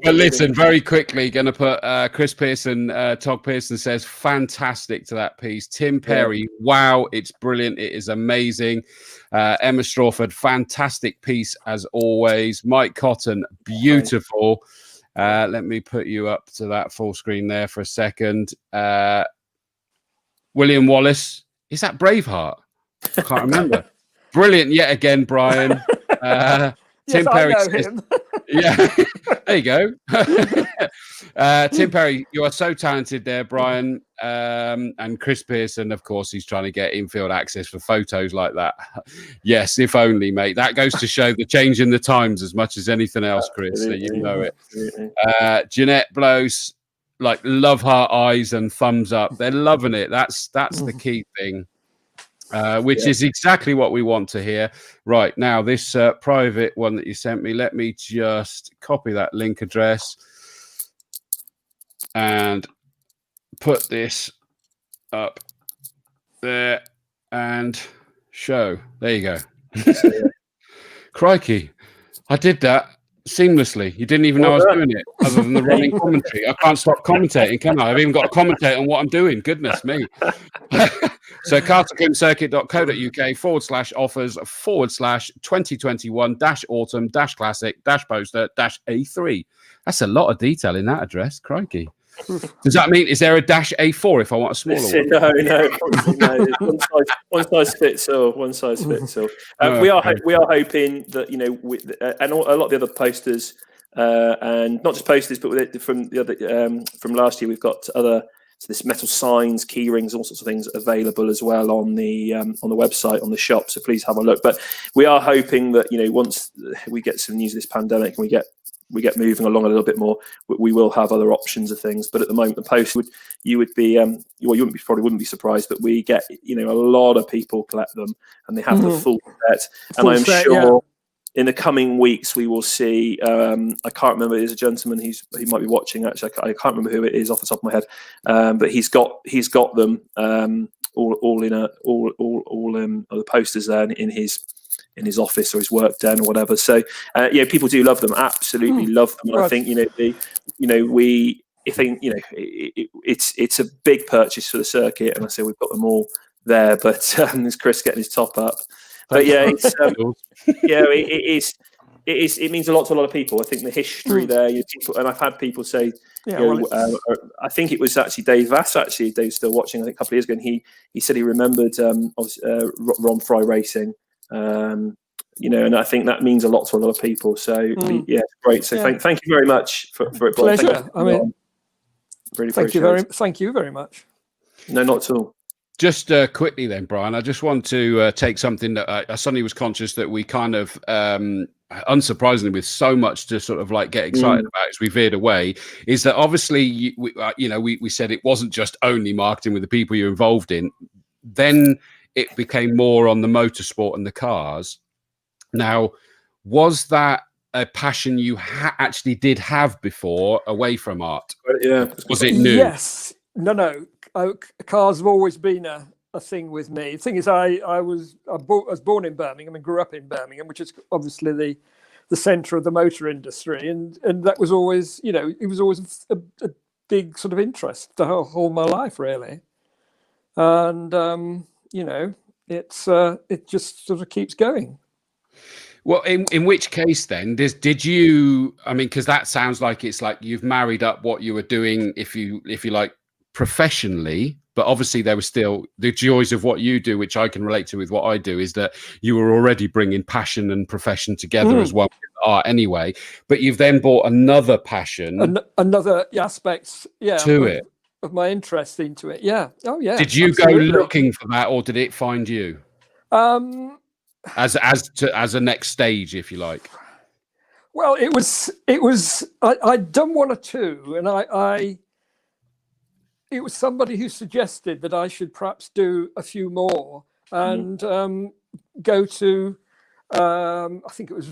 But listen, very quickly, going to put Chris Pearson, Todd Pearson says, fantastic to that piece. Tim Perry, wow, it's brilliant. It is amazing. Emma Strawford, fantastic piece as always. Mike Cotton, beautiful. Let me put you up to that full screen there for a second. William Wallace. Is that Braveheart? I can't remember. Brilliant yet again, Brian. Tim Perry says, yeah, there you go. Tim Perry, you are so talented there, Brian. And Chris Pearson, of course, he's trying to get infield access for photos like that. Yes, if only, mate. That goes to show the change in the times as much as anything else, Chris. So you know it. Jeanette Blows, like, love heart eyes and thumbs up. They're loving it. That's the key thing. Which is exactly what we want to hear. Right, now, this private one that you sent me, let me just copy that link address and put this up there and show. There you go. Crikey, I did that seamlessly. You didn't even know I was doing it, other than the running commentary. I can't stop commentating, can I? I've even got to commentate on what I'm doing. Goodness me. So castlecombeCircuit.co.uk/offers/2021-autumn-classic-poster-A3. That's a lot of detail in that address. Crikey. Does that mean, is there a -A4 if I want a smaller one? No. One size fits all. One size fits all. We are hoping that, you know, and a lot of the other posters, and not just posters, but from the other from last year, we've got other. So this metal signs, key rings, all sorts of things available as well on the website, on the shop. So please have a look. But we are hoping that, you know, once we get some news of this pandemic and we get moving along a little bit more, we will have other options of things. But at the moment, the post you wouldn't be surprised, but we get, you know, a lot of people collect them and they have the full set. And I'm sure in the coming weeks we will see. I can't remember. There's a gentleman he might be watching. Actually, I can't remember who it is off the top of my head. But he's got them all the posters there in his office or his work den or whatever. So people do love them. Absolutely love them. And I think it's a big purchase for the circuit, and I say we've got them all there. But there's Chris getting his top up. But it's it means a lot to a lot of people. I think the history there, and I've had people say, I think it was actually Dave Vass. Actually, Dave's still watching. I think a couple of years ago, and he said he remembered Ron Fry racing. And I think that means a lot to a lot of people. So great. So thank you very much for it. Pleasure. Really thank you very much. No, not at all. Just quickly then, Brian, I just want to take something that I suddenly was conscious that we kind of, unsurprisingly, with so much to sort of like get excited about as we veered away, is that obviously, we said it wasn't just only marketing with the people you're involved in. Then it became more on the motorsport and the cars. Now, was that a passion you actually did have before away from art? Was it new? Yes. No. Cars have always been a thing with me. The thing is, I was born in Birmingham and grew up in Birmingham, which is obviously the centre of the motor industry, and that was always, it was always a big sort of interest the whole my life, really. And it just sort of keeps going. Well, in which case then did you? I mean, because that sounds like it's like you've married up what you were doing, if you like, professionally, but obviously there was still the joys of what you do, which I can relate to with what I do, is that you were already bringing passion and profession together as well with art anyway. But you've then brought another passion, another aspects, to it, of my interest into it. Yeah. Oh yeah. Did you go looking for that, or did it find you? As a next stage, if you like. Well, it was. I'd done one or two, and it was somebody who suggested that I should perhaps do a few more and go to, I think it was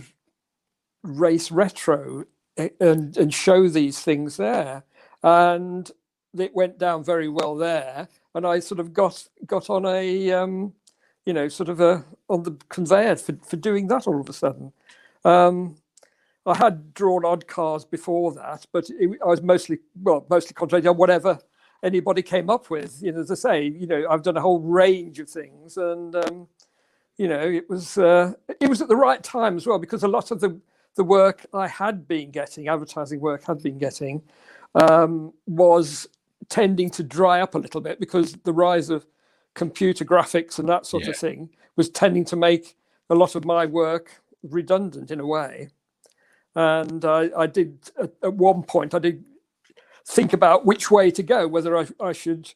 Race Retro, and show these things there. And it went down very well there. And I sort of got on a, you know, sort of on the conveyor for doing that all of a sudden. I had drawn odd cars before that, but I was mostly concentrating on whatever anybody came up with. You know, as I say, you know, I've done a whole range of things, and you know, it was at the right time as well, because a lot of the work I had been getting, advertising work had been getting, was tending to dry up a little bit, because the rise of computer graphics and that sort of thing was tending to make a lot of my work redundant in a way. And I did, at one point, I did think about which way to go, whether I should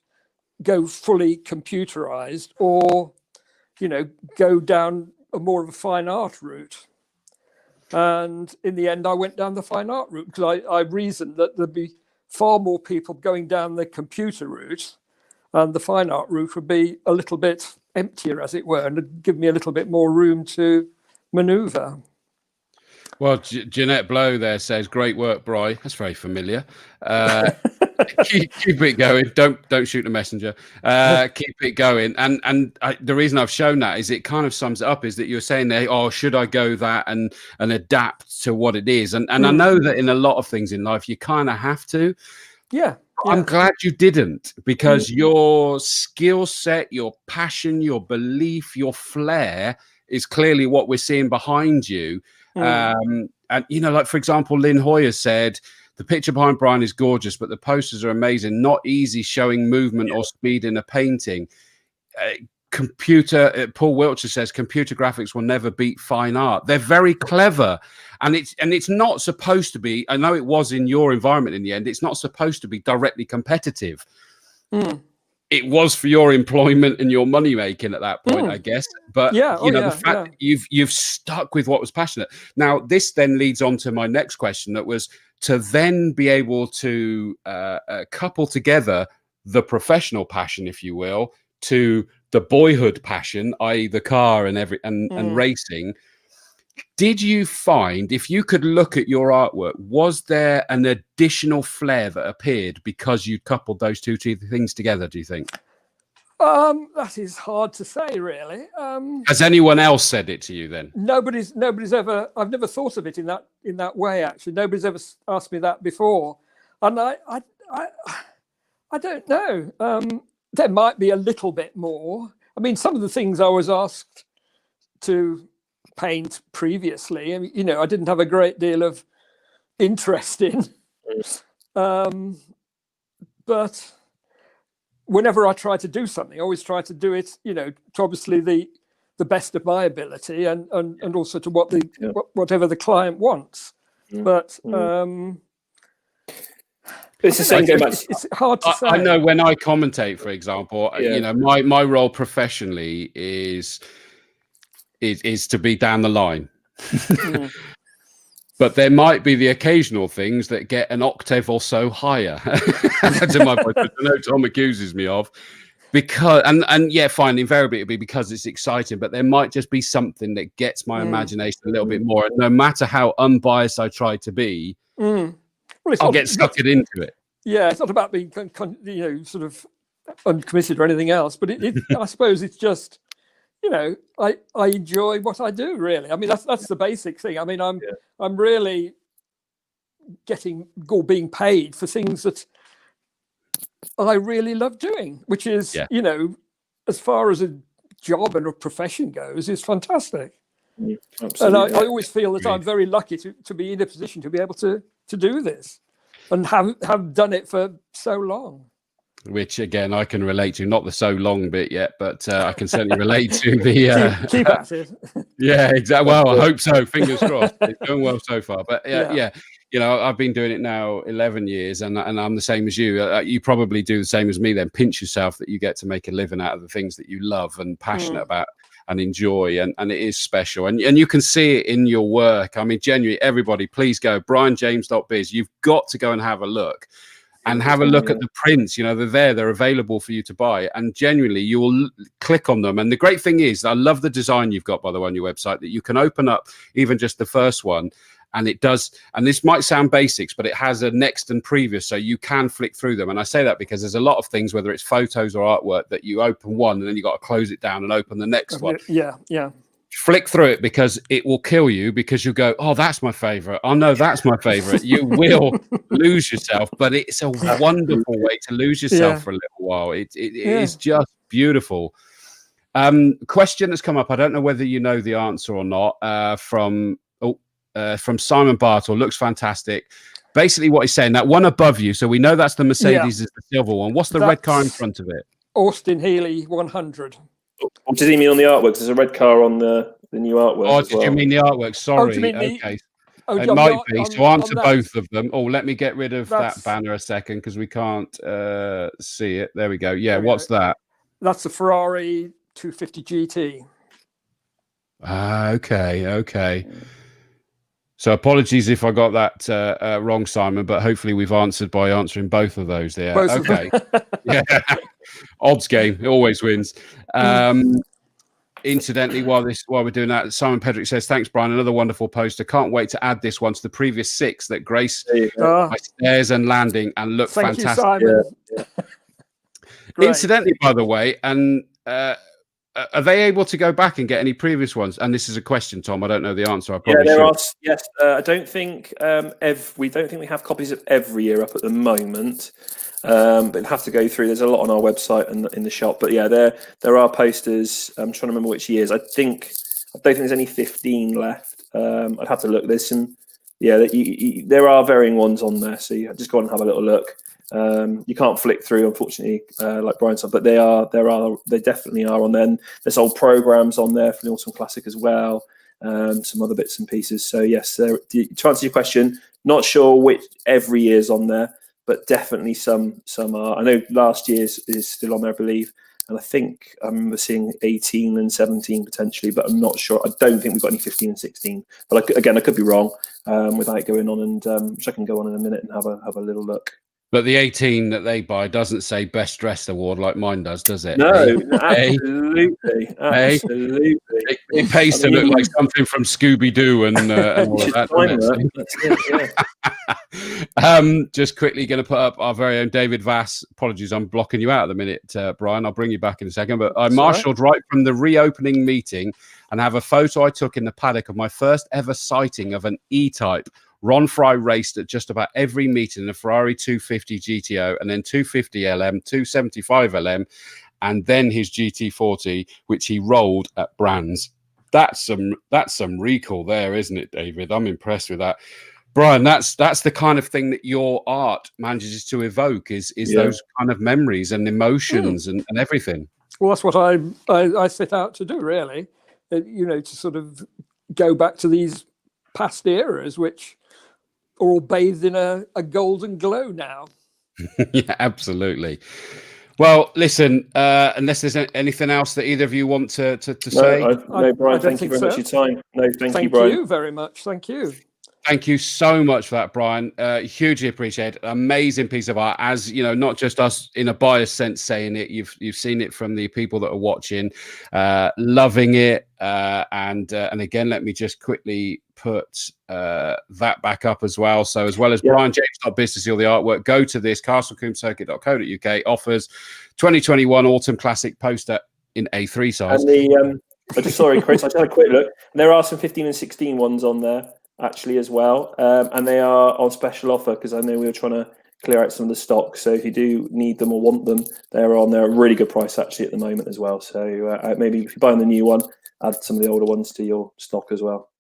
go fully computerized or, you know, go down a more of a fine art route. And in the end, I went down the fine art route, because I reasoned that there'd be far more people going down the computer route, and the fine art route would be a little bit emptier, as it were, and it'd give me a little bit more room to maneuver. Well, Jeanette Blow there says, "Great work, Bri." That's very familiar. Keep it going. Don't shoot the messenger. Keep it going. And the reason I've shown that is it kind of sums it up. Is that you're saying there, oh, should I go that and adapt to what it is? And I know that in a lot of things in life you kind of have to. Yeah. I'm glad you didn't, because your skill set, your passion, your belief, your flair is clearly what we're seeing behind you. And you know, like for example, Lynn Hoyer said, the picture behind Brian is gorgeous, but the posters are amazing. Not easy showing movement or speed in a painting. Paul Wiltshire says computer graphics will never beat fine art. They're very clever, and it's not supposed to be. I know it was in your environment in the end. It's not supposed to be directly competitive. It was for your employment and your money making at that point, I guess. But the fact that you've stuck with what was passionate. Now, this then leads on to my next question. That was to then be able to couple together the professional passion, if you will, to the boyhood passion, i.e. the car and racing. Did you find, if you could look at your artwork, was there an additional flair that appeared because you coupled those two things together, do you think? That is hard to say, really. Has anyone else said it to you then? Nobody's ever, I've never thought of it in that way, actually. Nobody's ever asked me that before. And I don't know. There might be a little bit more. I mean, some of the things I was asked to paint previously, I mean, you know, I didn't have a great deal of interest in. But whenever I try to do something, I always try to do it, you know, to obviously the best of my ability, and also to whatever the client wants. But it's the same. It's hard to say. I know when I commentate, for example, you know, my role professionally is to be down the line. But there might be the occasional things that get an octave or so higher. To my voice, I know Tom accuses me of, because fine, invariably it'll be because it's exciting, but there might just be something that gets my imagination a little bit more. And no matter how unbiased I try to be, I'll get sucked into it. Yeah, it's not about being sort of uncommitted or anything else, but I suppose it's just, you know, I enjoy what I do, really. I mean, that's the basic thing. I mean, I'm really being paid for things that I really love doing, which is, you know, as far as a job and a profession goes, is fantastic. And I always feel that I'm very lucky to be in a position to be able to do this and have done it for so long. Which again I can relate to, not the so long bit yet, but I can certainly relate to the keep at it. Yeah, exactly. Well, I hope so. Fingers crossed. It's going well so far. But yeah. You know, I've been doing it now 11 years, and I'm the same as you. You probably do the same as me. Then pinch yourself that you get to make a living out of the things that you love and passionate about and enjoy, and it is special. And you can see it in your work. I mean, genuinely, everybody, please go brianjames.biz. You've got to go and have a look. and have a look at the prints. You know, they're available for you to buy, and genuinely you will click on them. And the great thing is, I love the design you've got, by the way, on your website, that you can open up even just the first one, and it does, and this might sound basics, but it has a next and previous, so you can flick through them. And I say that because there's a lot of things, whether it's photos or artwork, that you open one and then you got to close it down and open the next one. Yeah. Flick through it, because it will kill you, because you go, oh, that's my favorite. Oh no, that's my favorite. You will lose yourself, but it's a wonderful way to lose yourself for a little while. It is just beautiful. Question that's come up, I don't know whether you know the answer or not, from Simon Bartle. Looks fantastic. Basically what he's saying, that one above you, so we know that's the Mercedes, is the silver one. What's the red car in front of it? Austin Healey 100. What does he mean on the artwork? There's a red car on the new artwork. Oh, did you mean the artwork? Sorry. Okay. It might be. So answer both of them. Oh, let me get rid of that banner a second, because we can't see it. There we go. Yeah, what's that? That's the Ferrari 250 GT. Okay. So apologies if I got that wrong, Simon, but hopefully we've answered by answering both of those there. Okay. Yeah. Odds game, it always wins. Incidentally, while we're doing that, Simon Pedrick says, thanks, Brian. Another wonderful poster. Can't wait to add this one to the previous 6 that grace my stairs and landing and look fantastic. You, Simon. Incidentally, by the way, and are they able to go back and get any previous ones? And this is a question, Tom. I don't know the answer. I probably there should. are. Yes, I don't think we don't think we have copies of every year up at the moment. But it'll have to go through. There's a lot on our website and in the shop. But yeah, there are posters. I'm trying to remember which years. I don't think there's any 15 left. I'd have to look. There's some. Yeah, there are varying ones on there. So you just go on and have a little look. You can't flick through, unfortunately, like Brian said. But they definitely are on there. And there's old programs on there for the Autumn Classic as well. Some other bits and pieces. So yes, to answer your question, not sure which every year's on there, but definitely some are. I know last year's is still on there, I believe, and I think I remember seeing 18 and 17 potentially, but I'm not sure. I don't think we've got any 15 and 16. But I could be wrong without going on, and which I can go on in a minute and have a little look. But the 18 that they buy doesn't say Best Dressed Award like mine does it? No, absolutely. It pays to look like something from Scooby-Doo and all of that. Just quickly going to put up our very own David Vass. Apologies, I'm blocking you out at the minute, Brian. I'll bring you back in a second. But I marshalled right from the reopening meeting and have a photo I took in the paddock of my first ever sighting of an E-Type. Ron Fry raced at just about every meeting in a Ferrari 250 GTO, and then 250 LM, 275 LM, and then his GT40, which he rolled at Brands. That's some recall there, isn't it, David? I'm impressed with that. Brian, that's the kind of thing that your art manages to evoke, is those kind of memories and emotions and everything. Well, that's what I set out to do, really. To sort of go back to these past eras, which are all bathed in a golden glow now. Yeah, absolutely. Well, listen, unless there's anything else that either of you want to say. No, Brian, thank you very much for your time. No, thank you, Brian. Thank you very much. Thank you. Thank you so much for that, Brian. Hugely appreciate it. Amazing piece of art. As you know, not just us in a biased sense saying it. You've seen it from the people that are watching, loving it. And again, let me just quickly put that back up as well. So as well as BrianJames.biz, all the artwork, go to this castlecombecircuit.co.uk offers 2021 Autumn Classic poster in A3 size. And sorry, Chris, I just had a quick look. There are some 15 and 16 ones on there actually as well, and they are on special offer because I know we were trying to clear out some of the stock. So if you do need them or want them, they're on there at a really good price actually at the moment as well. So maybe if you're buying the new one, add some of the older ones to your stock as well.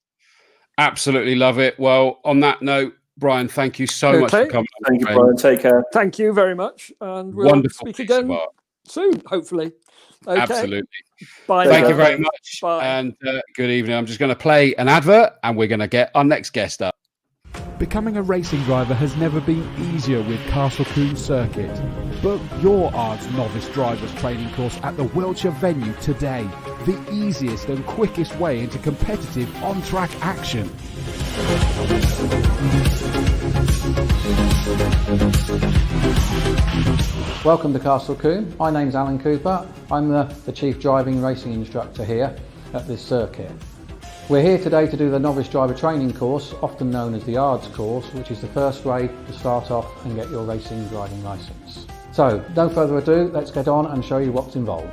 Absolutely love it. Well, on that note, Brian, thank you so much for coming. Thank you, Brian. Take care. Thank you very much, and we'll speak again soon, hopefully. Okay. Absolutely. Bye. Thank you very much. Bye. And good evening. I'm just going to play an advert and we're going to get our next guest up. Becoming a racing driver has never been easier with Castle Combe Circuit. Book your Ards Novice Drivers Training course at the Wiltshire venue today. The easiest and quickest way into competitive on-track action. Welcome to Castle Combe. My name's Alan Cooper. I'm the Chief Driving Racing Instructor here at this circuit. We're here today to do the Novice Driver Training course, often known as the ARDS course, which is the first way to start off and get your racing driving licence. So, no further ado, let's get on and show you what's involved.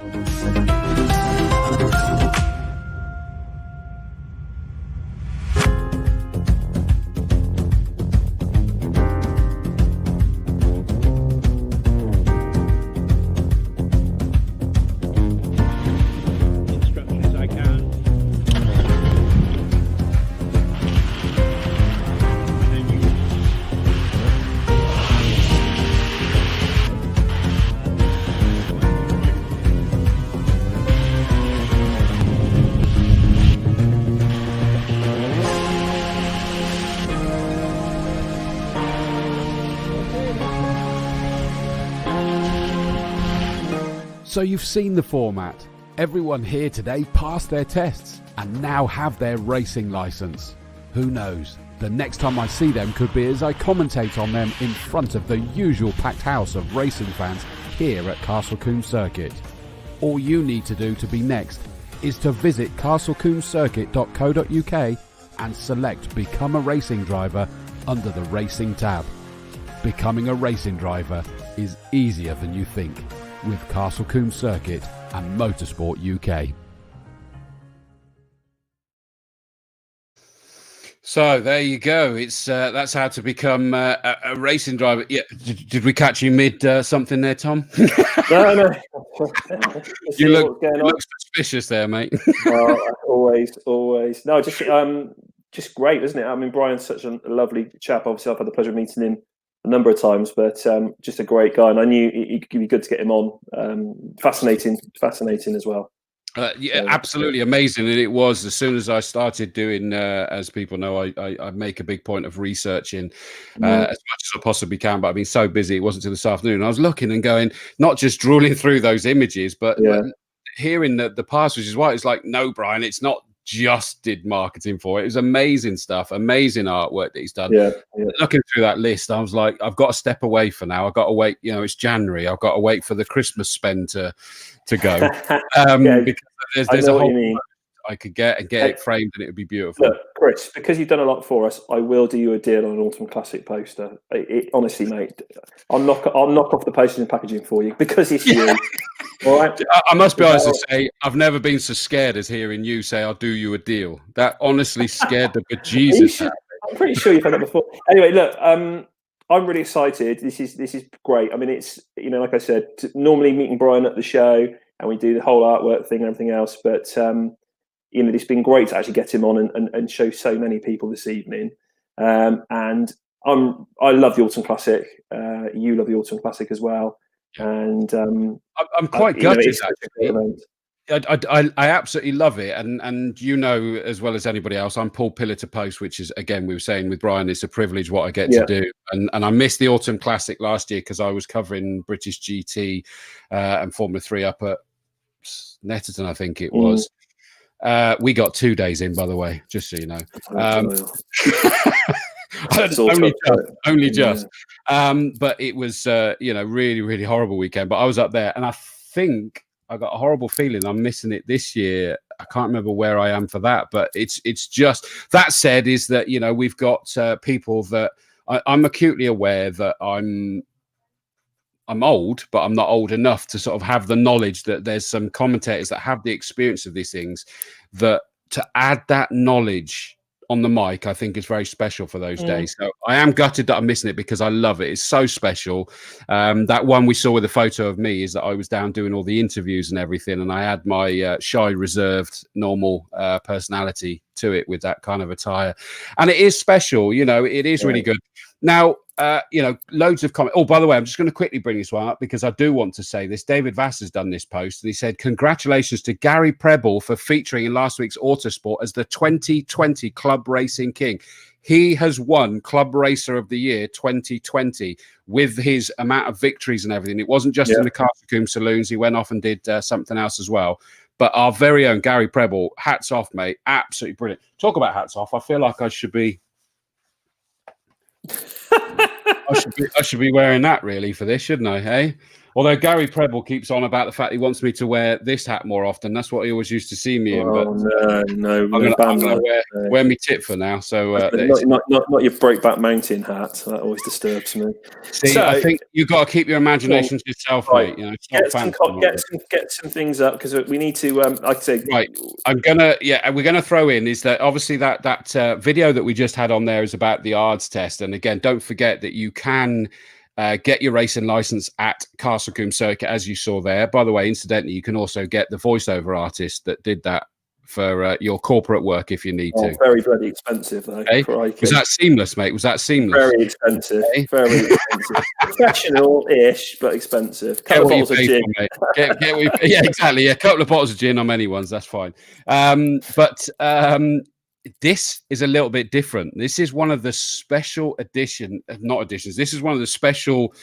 So you've seen the format. Everyone here today passed their tests and now have their racing licence. Who knows? The next time I see them could be as I commentate on them in front of the usual packed house of racing fans here at Castle Combe Circuit. All you need to do to be next is to visit castlecombecircuit.co.uk and select Become a Racing Driver under the Racing tab. Becoming a racing driver is easier than you think with Castle Combe Circuit and Motorsport UK. So there you go. It's that's how to become a racing driver. Yeah, did we catch you mid something there, Tom? No. You look suspicious there, mate. Always. No, just great, isn't it? I mean, Brian's such a lovely chap. Obviously, I've had the pleasure of meeting him a number of times, but just a great guy, and I knew it'd be good to get him on. Fascinating as well. Yeah, absolutely amazing. And it was, as soon as I started doing, as people know, I make a big point of researching as much as I possibly can, but I've been so busy, it wasn't until this afternoon. I was looking and going, not just drooling through those images, but hearing the past, which is why it's like, no, Brian, it's not just did marketing for it. It was amazing stuff, amazing artwork that he's done. Yeah. Looking through that list, I was like, I've got to step away for now. I've got to wait. You know, it's January. I've got to wait for the Christmas spend to go. Because there's a whole I could get it framed and it would be beautiful. Look, Chris, because you've done a lot for us, I will do you a deal on an Autumn Classic poster. Honestly, mate, I'll knock off the postage and packaging for you because it's you. All right. I must be honest and say I've never been so scared as hearing you say I'll do you a deal. That honestly scared the bejesus. I'm pretty sure you've had that before. Anyway, look, I'm really excited. This is great. I mean, it's, you know, like I said, normally meeting Brian at the show and we do the whole artwork thing and everything else, but you know, it's been great to actually get him on and show so many people this evening. And I love the Autumn Classic. You love the Autumn Classic as well. And I'm quite gutted. I absolutely love it, and you know as well as anybody else, I'm Paul Pillar to Post, which is, again, we were saying with Brian, it's a privilege what I get to do. And I missed the Autumn Classic last year because I was covering British GT and Formula 3 up at Netterton, I think it was. We got 2 days in, by the way, just so you know. Only just. But it was, you know, really, really horrible weekend. But I was up there, and I think I got a horrible feeling I'm missing it this year. I can't remember where I am for that, but it's just, that said, is that, you know, we've got people that I'm acutely aware that I'm old, but I'm not old enough to sort of have the knowledge that there's some commentators that have the experience of these things, that to add that knowledge on the mic, I think is very special for those days. So I am gutted that I'm missing it because I love it. It's so special. That one we saw with a photo of me is that I was down doing all the interviews and everything, and I had my shy, reserved, normal personality to it with that kind of attire. And it is special, you know, it is really good. Now, you know, loads of comments. Oh, by the way, I'm just going to quickly bring this one up because I do want to say this. David Vass has done this post, and he said, congratulations to Gary Preble for featuring in last week's Autosport as the 2020 Club Racing King. He has won Club Racer of the Year 2020 with his amount of victories and everything. It wasn't just in the Castle Combe saloons. He went off and did something else as well. But our very own Gary Preble, hats off, mate. Absolutely brilliant. Talk about hats off. I feel like I should be... I should be wearing that really for this, shouldn't I? Hey, Although Gary Preble keeps on about the fact he wants me to wear this hat more often. That's what he always used to see me in. But No, I'm going to wear me tit for now. So not your Breakback Mountain hat. That always disturbs me. See, so, I think you've got to keep your imagination to yourself, right. mate. You know, get some things up because we need to. Like I say, right. We're gonna throw in is that obviously that video that we just had on there is about the ARDS test, and again, don't forget that you can. Get your racing license at Castle Combe Circuit, as you saw there. By the way, incidentally, you can also get the voiceover artist that did that for your corporate work if you need to. Very, very expensive, though. Okay. Was that seamless, mate? Was that seamless? Very expensive. Okay. Very expensive. Professional-ish, but expensive. Get what you pay for, mate. Yeah, exactly. Yeah, a couple of bottles of gin on many ones. That's fine. This is a little bit different. This is one of the special this is one of the special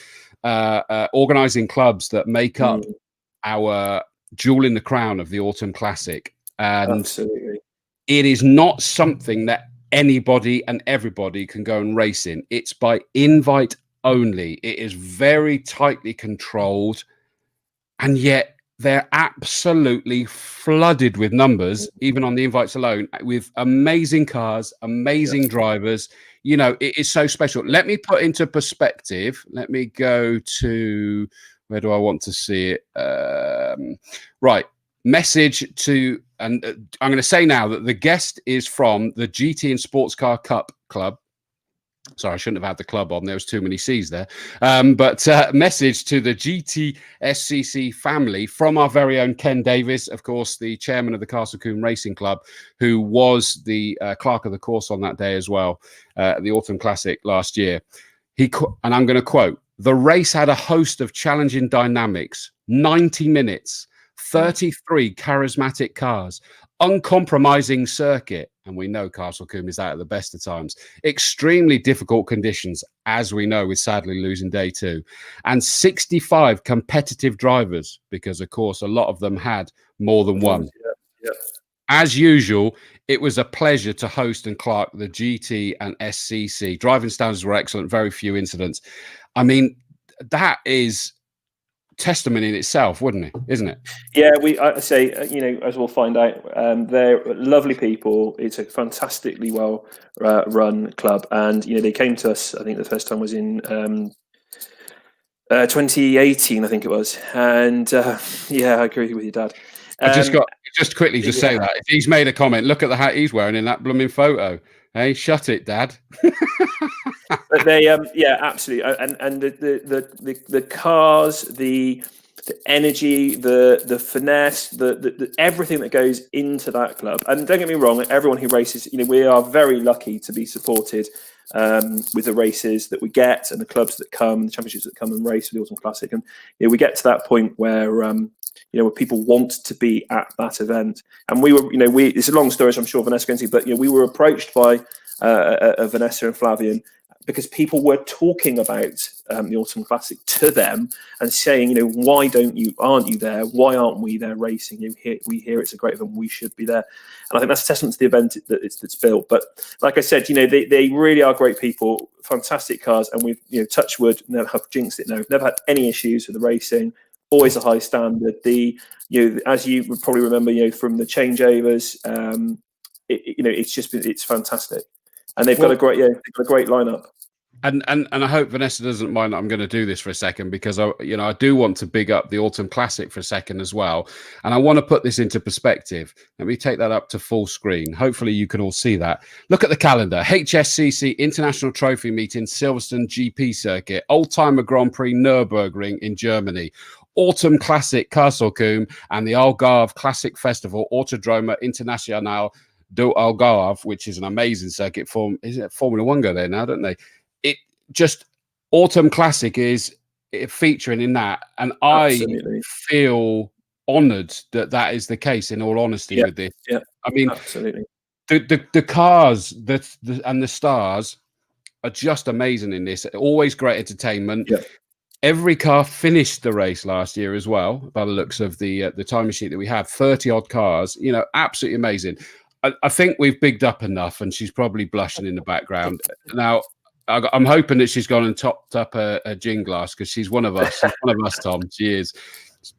organizing clubs that make up our jewel in the crown of the Autumn Classic. And absolutely, it is not something that anybody and everybody can go and race in. It's by invite only. It is very tightly controlled, and yet they're absolutely flooded with numbers, even on the invites alone, with amazing cars, amazing drivers. You know, it is so special. Let me put into perspective. Let me go to, where do I want to see it? Right. Message to, and I'm going to say now that the guest is from the GT and Sports Car Cup Club. Sorry, I shouldn't have had the club on. There was too many C's there. But message to the GTSCC family from our very own Ken Davis, of course, the chairman of the Castle Combe Racing Club, who was the clerk of the course on that day as well, at the Autumn Classic last year. And I'm going to quote, "The race had a host of challenging dynamics, 90 minutes, 33 charismatic cars, uncompromising circuit," and we know Castle Combe is out at the best of times, "extremely difficult conditions, as we know with sadly losing day 2, and 65 competitive drivers," because of course a lot of them had more than one. As usual, it was a pleasure to host and clerk the GT and SCC. Driving standards were excellent, very few incidents. I mean, that is testament in itself, wouldn't it? Isn't it? Yeah, I say, as we'll find out, they're lovely people. It's a fantastically well run club, and they came to us. I think the first time was in 2018, I think it was, and I agree with your dad. I just quickly say that he's made a comment. Look at the hat he's wearing in that blooming photo. Hey, shut it, Dad. But they, absolutely, and the cars, the energy, the finesse, the everything that goes into that club. And don't get me wrong, everyone who races, we are very lucky to be supported with the races that we get and the clubs that come, the championships that come and race for the Autumn Classic, and we get to that point where where people want to be at that event. And we were, it's a long story, so I'm sure Vanessa can see, but we were approached by Vanessa and Flavian because people were talking about the Autumn Classic to them and saying, why aren't you there? Why aren't we there racing? We hear it's a great event, we should be there. And I think that's a testament to the event that's built. But like I said, they really are great people, fantastic cars, and we've, touch wood, never have jinxed it now, never had any issues with the racing. Always a high standard. As you would probably remember, from the changeovers, it's fantastic, and they've got a great lineup. And I hope Vanessa doesn't mind that I'm going to do this for a second, because I do want to big up the Autumn Classic for a second as well, and I want to put this into perspective. Let me take that up to full screen. Hopefully you can all see that. Look at the calendar: HSCC International Trophy Meeting, Silverstone GP Circuit, Oldtimer Grand Prix Nürburgring in Germany, Autumn Classic Castle Combe, and the Algarve Classic Festival Autodromo Internacional do Algarve, which is an amazing circuit. Is it Formula One go there now, don't they? It just Autumn Classic is featuring in that, and absolutely. I feel honoured that is the case. In all honesty, with this, I mean, absolutely, the cars, and the stars are just amazing in this. Always great entertainment. Yeah. Every car finished the race last year as well, by the looks of the time sheet that we have. 30 odd cars, absolutely amazing. I think we've bigged up enough, and she's probably blushing in the background. Now, I'm hoping that she's gone and topped up a gin glass, because she's one of us. She's one of us, Tom. She is.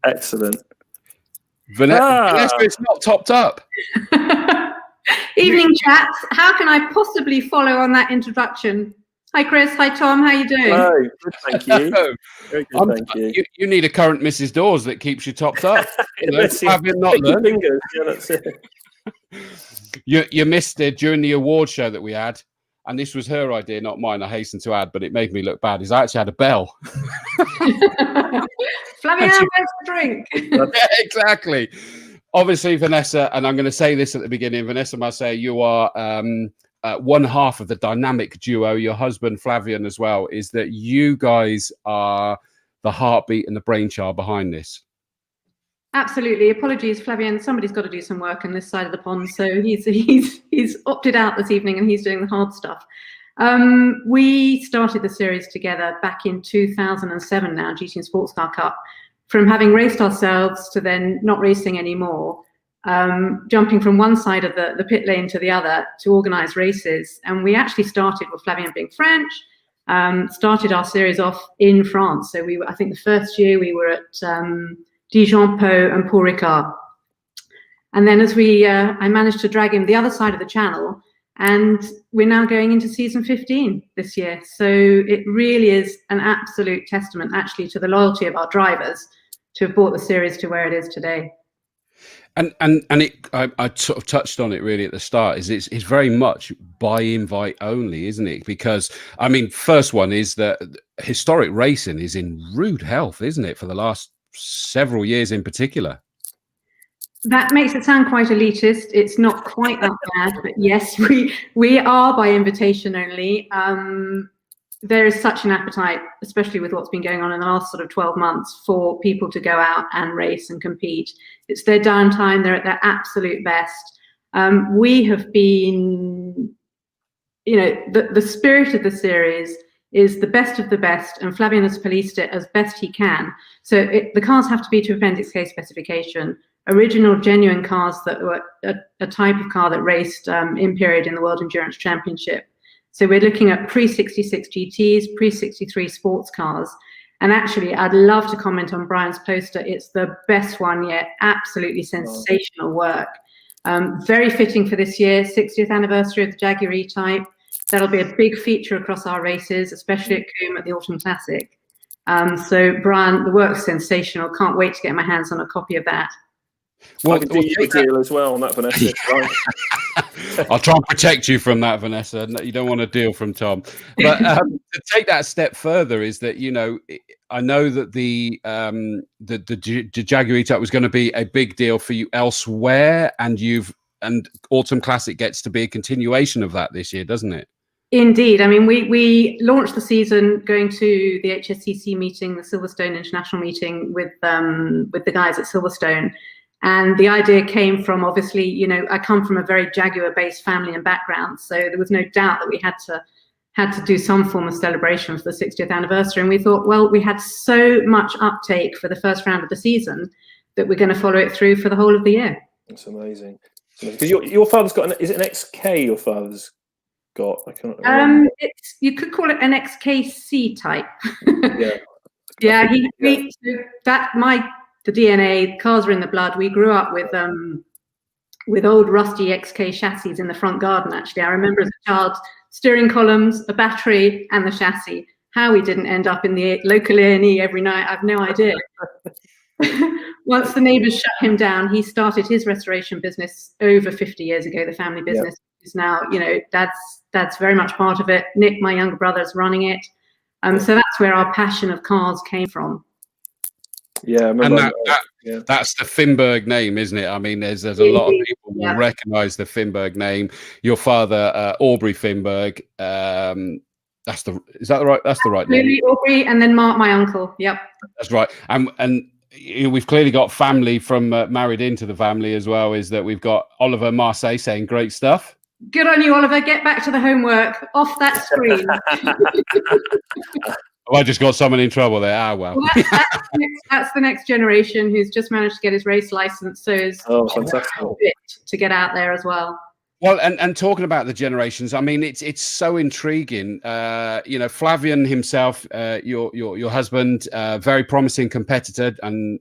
Excellent. Vanessa, it's not topped up. Evening, chaps. How can I possibly follow on that introduction? Hi, Chris. Hi, Tom. How you doing? Hello. Good, thank you. Very good, thank you. You need a current Mrs. Dawes that keeps you topped up. Having not Pick your learned. fingers. Yeah, that's it. You missed it during the award show that we had, and this was her idea, not mine, I hasten to add, but it made me look bad, is I actually had a bell. Flavia, where's the drink? Yeah, exactly. Obviously, Vanessa, and I'm going to say this at the beginning, Vanessa Marçais, you are one half of the dynamic duo. Your husband, Flavian, as well, is that you guys are the heartbeat and the brainchild behind this. Absolutely. Apologies, Flavian. Somebody's got to do some work on this side of the pond, so he's opted out this evening, and he's doing the hard stuff. We started the series together back in 2007 now, GT Sports Car Cup, from having raced ourselves to then not racing anymore, jumping from one side of the pit lane to the other to organise races. And we actually started with Flavian being French, started our series off in France. So I think the first year we were at Dijon, Pau and Paul Ricard. And then as I managed to drag him the other side of the channel, and we're now going into season 15 this year. So it really is an absolute testament actually to the loyalty of our drivers to have brought the series to where it is today. And I sort of touched on it really at the start, is it's very much by invite only, isn't it? Because, I mean, first one is that historic racing is in rude health, isn't it, for the last several years in particular? That makes it sound quite elitist. It's not quite that bad, but yes, we are by invitation only. There is such an appetite, especially with what's been going on in the last sort of 12 months, for people to go out and race and compete. It's their downtime. They're at their absolute best. We have been, the spirit of the series is the best of the best, and Flavian has policed it as best he can. So the cars have to be to Appendix K specification, original, genuine cars that were a type of car that raced in period in the World Endurance Championship. So we're looking at pre-66 GTs, pre-63 sports cars. And actually, I'd love to comment on Brian's poster. It's the best one yet. Absolutely sensational work. Very fitting for this year, 60th anniversary of the Jaguar E-Type. That'll be a big feature across our races, especially at Combe at the Autumn Classic. So Brian, the work's sensational. Can't wait to get my hands on a copy of that. Well, I can do you a deal as well on that, Vanessa. I'll try and protect you from that, Vanessa. You don't want a deal from Tom. But to take that a step further is that, I know that the Jaguar E-Type was going to be a big deal for you elsewhere, and Autumn Classic gets to be a continuation of that this year, doesn't it? Indeed. I mean, we launched the season going to the HSCC meeting, the Silverstone International meeting with the guys at Silverstone. And the idea came from, obviously, I come from a very Jaguar-based family and background, so there was no doubt that we had to do some form of celebration for the 60th anniversary. And we thought, well, we had so much uptake for the first round of the season that we're going to follow it through for the whole of the year. That's amazing. Because your father's got is it an XK your father's got? I can't remember. You could call it an XKC type. Yeah. Yeah, the DNA, cars are in the blood. We grew up with old rusty XK chassis in the front garden, actually. I remember as a child, steering columns, a battery, and the chassis. How we didn't end up in the local A&E every night, I've no idea. Once the neighbours shut him down, he started his restoration business over 50 years ago, the family business. Is now, Dad's very much part of it. Nick, my younger brother, is running it. So that's where our passion of cars came from. Yeah, and that's the Finberg name, isn't it? I mean, there's a lot of people who recognise the Finberg name. Your father, Aubrey Finberg. That's the right name? Aubrey, and then Mark, my uncle. Yep, that's right. And we've clearly got family from married into the family as well. Is that we've got Oliver Marçais saying great stuff. Good on you, Oliver. Get back to the homework. Off that screen. I just got someone in trouble there. Ah, well. That's the next generation who's just managed to get his race license. So is fantastic to get out there as well. Well, and talking about the generations, I mean, it's so intriguing. You know, Flavian himself, your husband, very promising competitor, and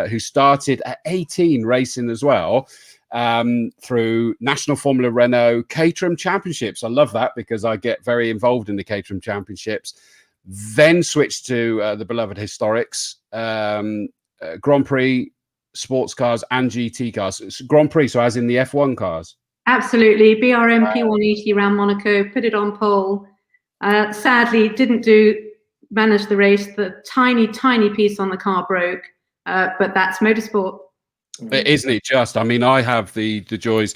who started at 18 racing as well, through National Formula Renault Caterham Championships. I love that because I get very involved in the Caterham Championships. Then switched to the beloved historics, Grand Prix sports cars and GT cars. It's Grand Prix, so as in the F1 cars. Absolutely. BRM P180 around Monaco, put it on pole. Sadly, didn't manage the race. The tiny piece on the car broke, but that's motorsport. But isn't it just? I mean, I have the joys,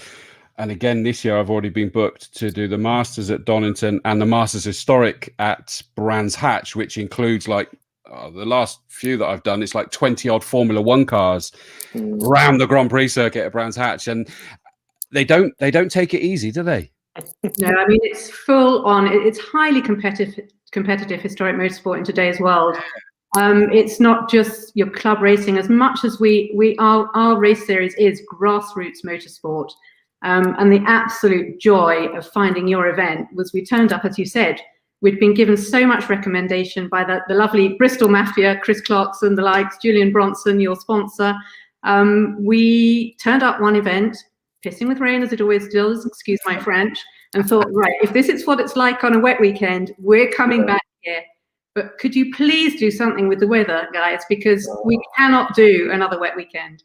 and again this year I've already been booked to do the Masters at Donington and the Masters Historic at Brands Hatch, which includes like the last few that I've done. It's like 20 odd Formula One cars around the Grand Prix circuit at Brands Hatch, and they don't take it easy, do they? No, I mean, it's full on. It's highly competitive historic motorsport in today's world. It's not just your club racing as much as our race series is grassroots motorsport. And the absolute joy of finding your event was we turned up, as you said, we'd been given so much recommendation by the lovely Bristol Mafia, Chris Clarkson, the likes, Julian Bronson, your sponsor. We turned up one event, pissing with rain as it always does, excuse my French, and thought, right, if this is what it's like on a wet weekend, we're coming back here. But could you please do something with the weather, guys? Because we cannot do another wet weekend.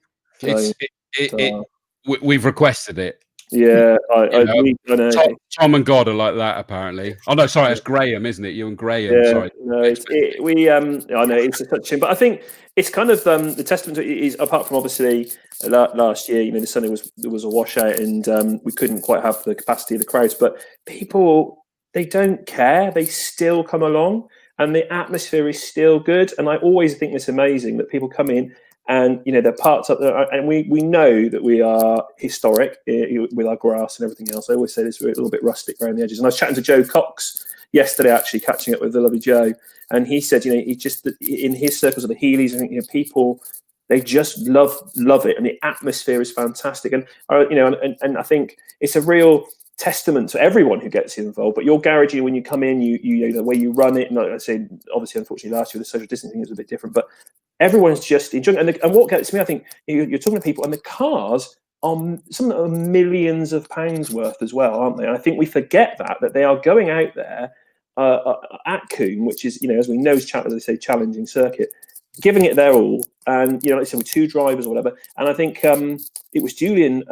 We've requested it. Yeah, I know. Tom and God are like that, apparently. Oh no, sorry, it's Graham, isn't it? You and Graham. Yeah, sorry. No, I know it's a touching, but I think it's kind of the testament to it is, apart from obviously last year, you know, the Sunday there was a washout and we couldn't quite have the capacity of the crowds, but people, they don't care. They still come along, and the atmosphere is still good. And I always think it's amazing that people come in. And you know they're parts up there, and we know that we are historic with our grass and everything else. I always say this, we're a little bit rustic around the edges. And I was chatting to Joe Cox yesterday, actually catching up with the lovely Joe, and he said, you know, he just in his circles of the Heelys, I think, you know, people, they just love it, and the atmosphere is fantastic. And you know, and I think it's a real testament to everyone who gets involved. But your garage, when you come in, you know the way you run it. And like I say, obviously, unfortunately, last year the social distancing is a bit different, but everyone's just enjoying it. And what gets me, I think, you're talking to people, and the cars are some of them are millions of pounds worth as well, aren't they? And I think we forget that they are going out there at Combe, which is, you know, as we know, as they say, challenging circuit, giving it their all. And, you know, like I said, with two drivers or whatever. And I think it was Julian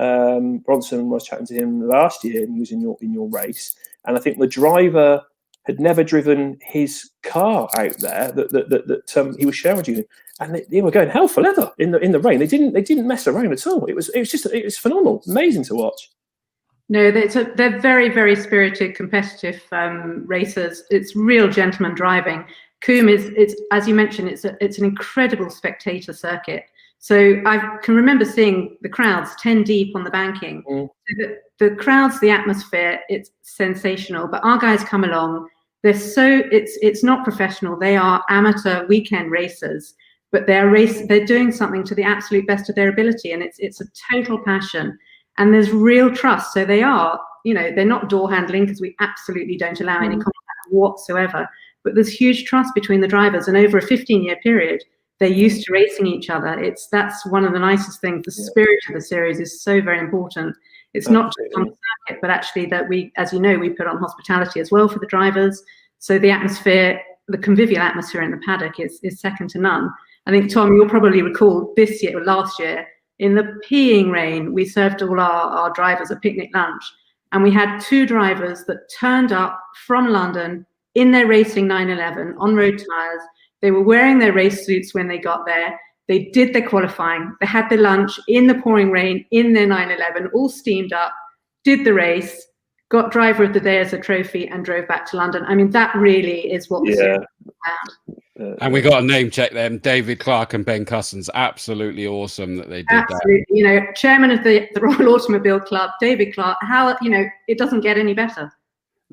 Bronson, I was chatting to him last year, and he was in your race. And I think the driver had never driven his car out there that he was sharing with Julian, and they were going hell for leather in the rain. They didn't mess around at all. It was phenomenal, amazing to watch. No, they're very, very spirited, competitive racers. It's real gentleman driving. Combe it's as you mentioned, it's an incredible spectator circuit. So I can remember seeing the crowds 10 deep on the banking. So the crowds, the atmosphere, it's sensational. But our guys come along. It's not professional. They are amateur weekend racers, but they're doing something to the absolute best of their ability, and it's a total passion. And there's real trust. So they are, you know, they're not door handling, because we absolutely don't allow any contact whatsoever. But there's huge trust between the drivers, and over a 15-year period, they're used to racing each other. That's one of the nicest things. The spirit of the series is so very important. It's not just on the circuit, but actually that we, as you know, we put on hospitality as well for the drivers. So the atmosphere, the convivial atmosphere in the paddock is second to none. I think, Tom, you'll probably recall this year or last year, in the peeing rain, we served all our drivers a picnic lunch. And we had two drivers that turned up from London in their racing 911 on road tyres. They were wearing their race suits when they got there. They did their qualifying. They had their lunch in the pouring rain in their 911, all steamed up, did the race, got driver of the day as a trophy, and drove back to London. I mean, that really is what we're about. And we got to name check them, David Clark and Ben Cussons. Absolutely awesome that they did that. Absolutely. You know, chairman of the Royal Automobile Club, David Clark, how, you know, it doesn't get any better.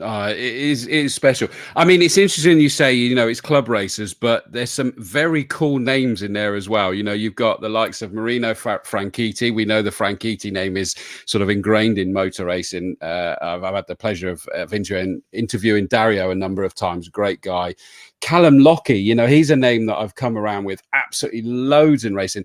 It is special. I mean, it's interesting you say, you know, it's club racers, but there's some very cool names in there as well. You know, you've got the likes of Marino Franchitti. We know the Franchitti name is sort of ingrained in motor racing. I've had the pleasure of interviewing Dario a number of times. Great guy. Callum Lockie, you know, he's a name that I've come around with absolutely loads in racing.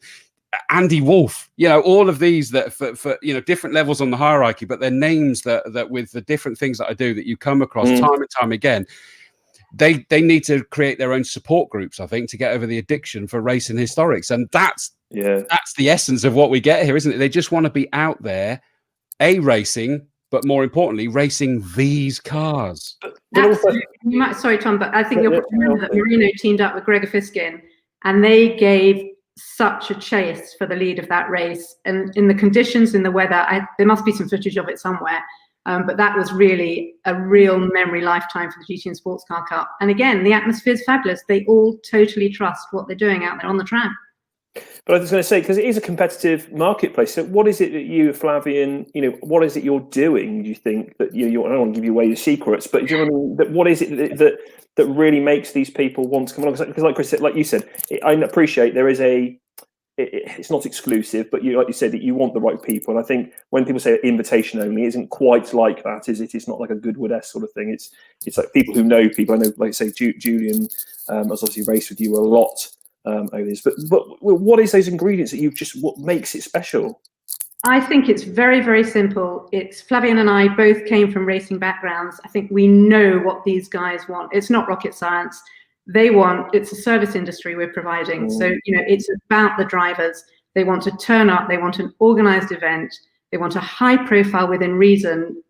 Andy Wolf, you know, all of these that for you know, different levels on the hierarchy, but they're names that with the different things that I do that you come across time and time again. They need to create their own support groups, I think, to get over the addiction for racing historics, and that's the essence of what we get here, isn't it? They just want to be out there, racing, but more importantly, racing these cars. Sorry, Tom, but I think you'll remember that Marino teamed up with Gregor Fiskin, and they gave such a chase for the lead of that race, and in the conditions, in the weather, there must be some footage of it somewhere, but that was really a real memory lifetime for the GT and Sports Car Cup. And again, the atmosphere is fabulous. They all totally trust what they're doing out there on the track. But I was going to say, because it is a competitive marketplace, so what is it that you, Flavian, you know, what is it you're doing, do you think, that you I don't want to give you away your secrets, but do you know what I mean? That what is it that really makes these people want to come along? Because like Chris said, like you said, I appreciate there is it's not exclusive, but like you said, that you want the right people. And I think when people say invitation only, it isn't quite like that, is it? It's not like a Goodwood-esque sort of thing. It's like people who know people. I know, like I say, Julian has obviously raced with you a lot over this. But what is those ingredients that what makes it special? I think it's very, very simple. It's Flavian and I both came from racing backgrounds. I think we know what these guys want. It's not rocket science. It's a service industry we're providing. So, you know, it's about the drivers. They want to turn up. They want an organized event. They want a high profile within reason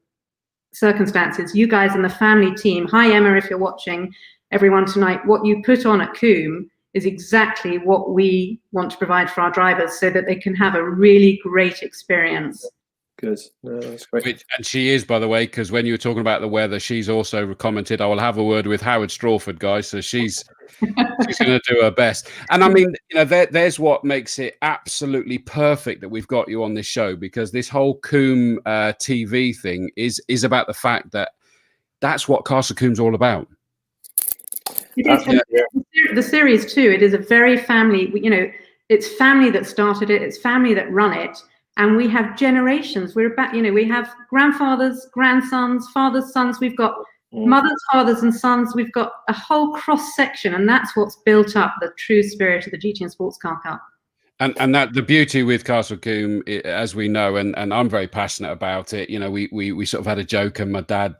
circumstances. You guys and the family team. Hi, Emma, if you're watching, everyone tonight, what you put on at Combe is exactly what we want to provide for our drivers so that they can have a really great experience. Good. No, that's great. And she is, by the way, because when you were talking about the weather, she's also commented, I will have a word with Howard Strawford, guys. So she's going to do her best. And I mean, you know, there's what makes it absolutely perfect that we've got you on this show, because this whole Combe TV thing is about the fact that that's what Castle Combe's all about. It is. The series too. It is a very family. You know, it's family that started it. It's family that run it, and we have generations. We're about. You know, we have grandfathers, grandsons, fathers, sons. We've got mothers, fathers, and sons. We've got a whole cross section, and that's what's built up the true spirit of the GT and Sports Car Cup. And that the beauty with Castle Combe, as we know, and I'm very passionate about it. You know, we sort of had a joke, and my dad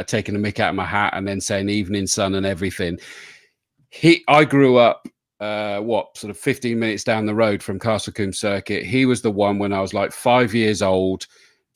taking a mick out of my hat and then saying "evening, son" and everything. I grew up sort of 15 minutes down the road from Castle Combe Circuit. He was the one when I was like 5 years old.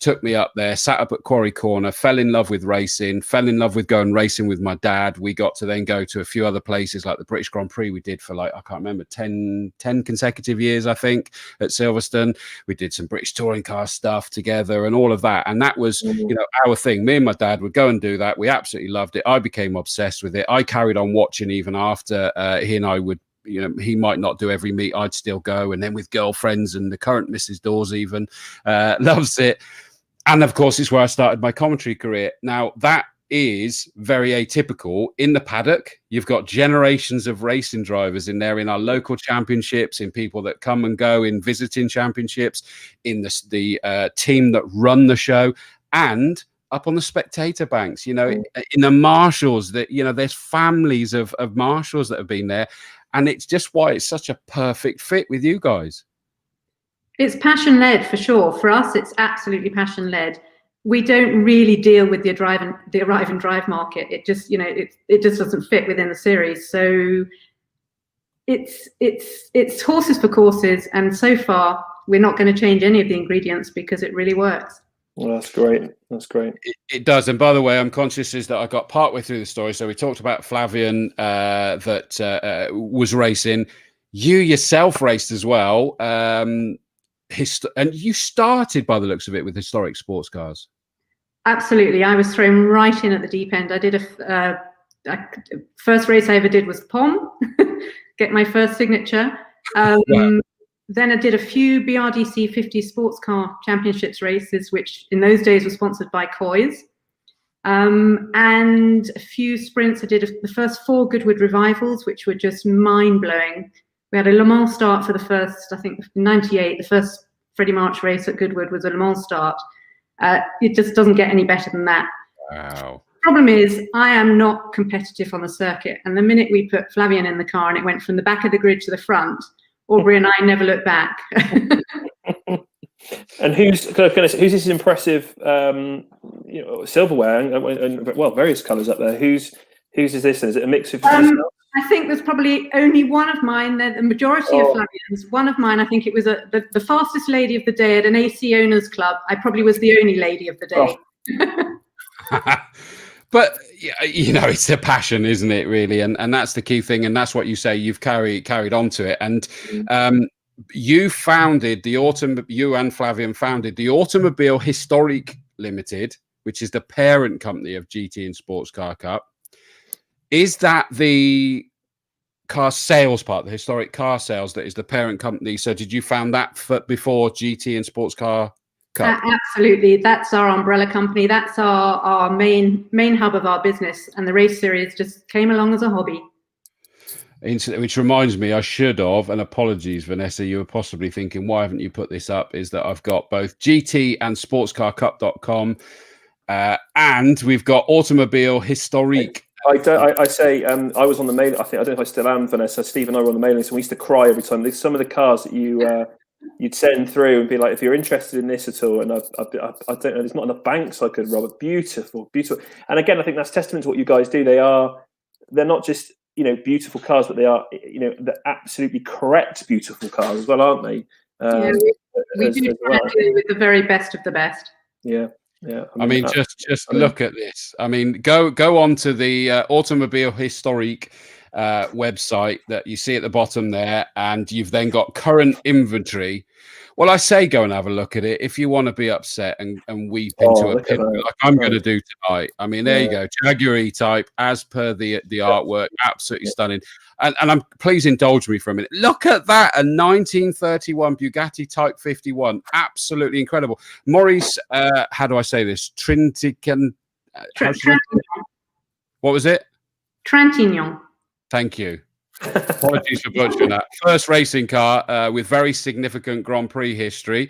Took me up there, sat up at Quarry Corner, fell in love with racing, fell in love with going racing with my dad. We got to then go to a few other places like the British Grand Prix we did for like, I can't remember, 10 consecutive years, I think, at Silverstone. We did some British touring car stuff together and all of that. And that was, you know, our thing. Me and my dad would go and do that. We absolutely loved it. I became obsessed with it. I carried on watching even after he and I would, you know, he might not do every meet, I'd still go. And then with girlfriends, and the current Mrs. Dawes even loves it. And of course, it's where I started my commentary career. Now, that is very atypical. In the paddock, you've got generations of racing drivers in there, in our local championships, in people that come and go, in visiting championships, in the team that run the show, and up on the spectator banks, you know, in the marshals, that, you know, there's families of marshals that have been there. And it's just why it's such a perfect fit with you guys. It's passion-led for sure. For us, it's absolutely passion-led. We don't really deal with the arrive and drive market. It just, you know, it just doesn't fit within the series. So it's horses for courses, and so far we're not going to change any of the ingredients because it really works. Well, that's great. That's great. It does. And by the way, I'm conscious is that I got partway through the story. So we talked about Flavian that was racing. You yourself raced as well. And you started, by the looks of it, with historic sports cars. Absolutely. I was thrown right in at the deep end. I did first race I ever did was Pom, get my first signature. Then I did a few BRDC 50 sports car championships races, which in those days were sponsored by Coys. and a few sprints. I did the first 4 Goodwood revivals, which were just mind-blowing. We had a Le Mans start for the first, I think, 98. The first Freddie March race at Goodwood was a Le Mans start. It just doesn't get any better than that. Wow. Problem is, I am not competitive on the circuit. And the minute we put Flavien in the car and it went from the back of the grid to the front, Aubrey and I never looked back. And who's this impressive silverware and various colours up there? Whose is this? Is it a mix of? I think there's probably only one of mine. The majority of Flavien's. One of mine, I think it was the fastest lady of the day at an AC owners club. I probably was the only lady of the day. But it's a passion, isn't it? Really, and that's the key thing, and that's what you say. You've carried on to it, and you founded you and Flavien founded the Automobile Historique Limited, which is the parent company of GT and Sports Car Cup. Is that the car sales part, the historic car sales, that is the parent company? So did you found that before GT and Sports Car Cup? Absolutely. That's our umbrella company. That's our main hub of our business. And the race series just came along as a hobby. Which reminds me, I should have, and apologies, Vanessa, you were possibly thinking, why haven't you put this up? Is that I've got both GT and sportscarcup.com, and we've got Automobile Historique. I say I was on the mailing. I don't know if I still am, Vanessa. Steve and I were on the mailing list, and we used to cry every time. Some of the cars that you'd send through and be like, if you're interested in this at all, and I don't know, there's not enough banks I could rob. Beautiful. And again, I think that's testament to what you guys do. They're not just beautiful cars, but they are the absolutely correct beautiful cars as well, aren't they? We do try to do with the very best of the best. Yeah. I mean, just look at this. I mean, go on to the Automobile Historique website that you see at the bottom there, and you've then got current inventory. Well, I say go and have a look at it if you want to be upset and weep into a pit like I'm going to do tonight. I mean, there you go, Jaguar E-Type as per the artwork, absolutely stunning. And please indulge me for a minute. Look at that, a 1931 Bugatti Type 51, absolutely incredible. Maurice, how do I say this? What was it? Trintignant. Thank you. Apologies for butchering that. First racing car with very significant Grand Prix history.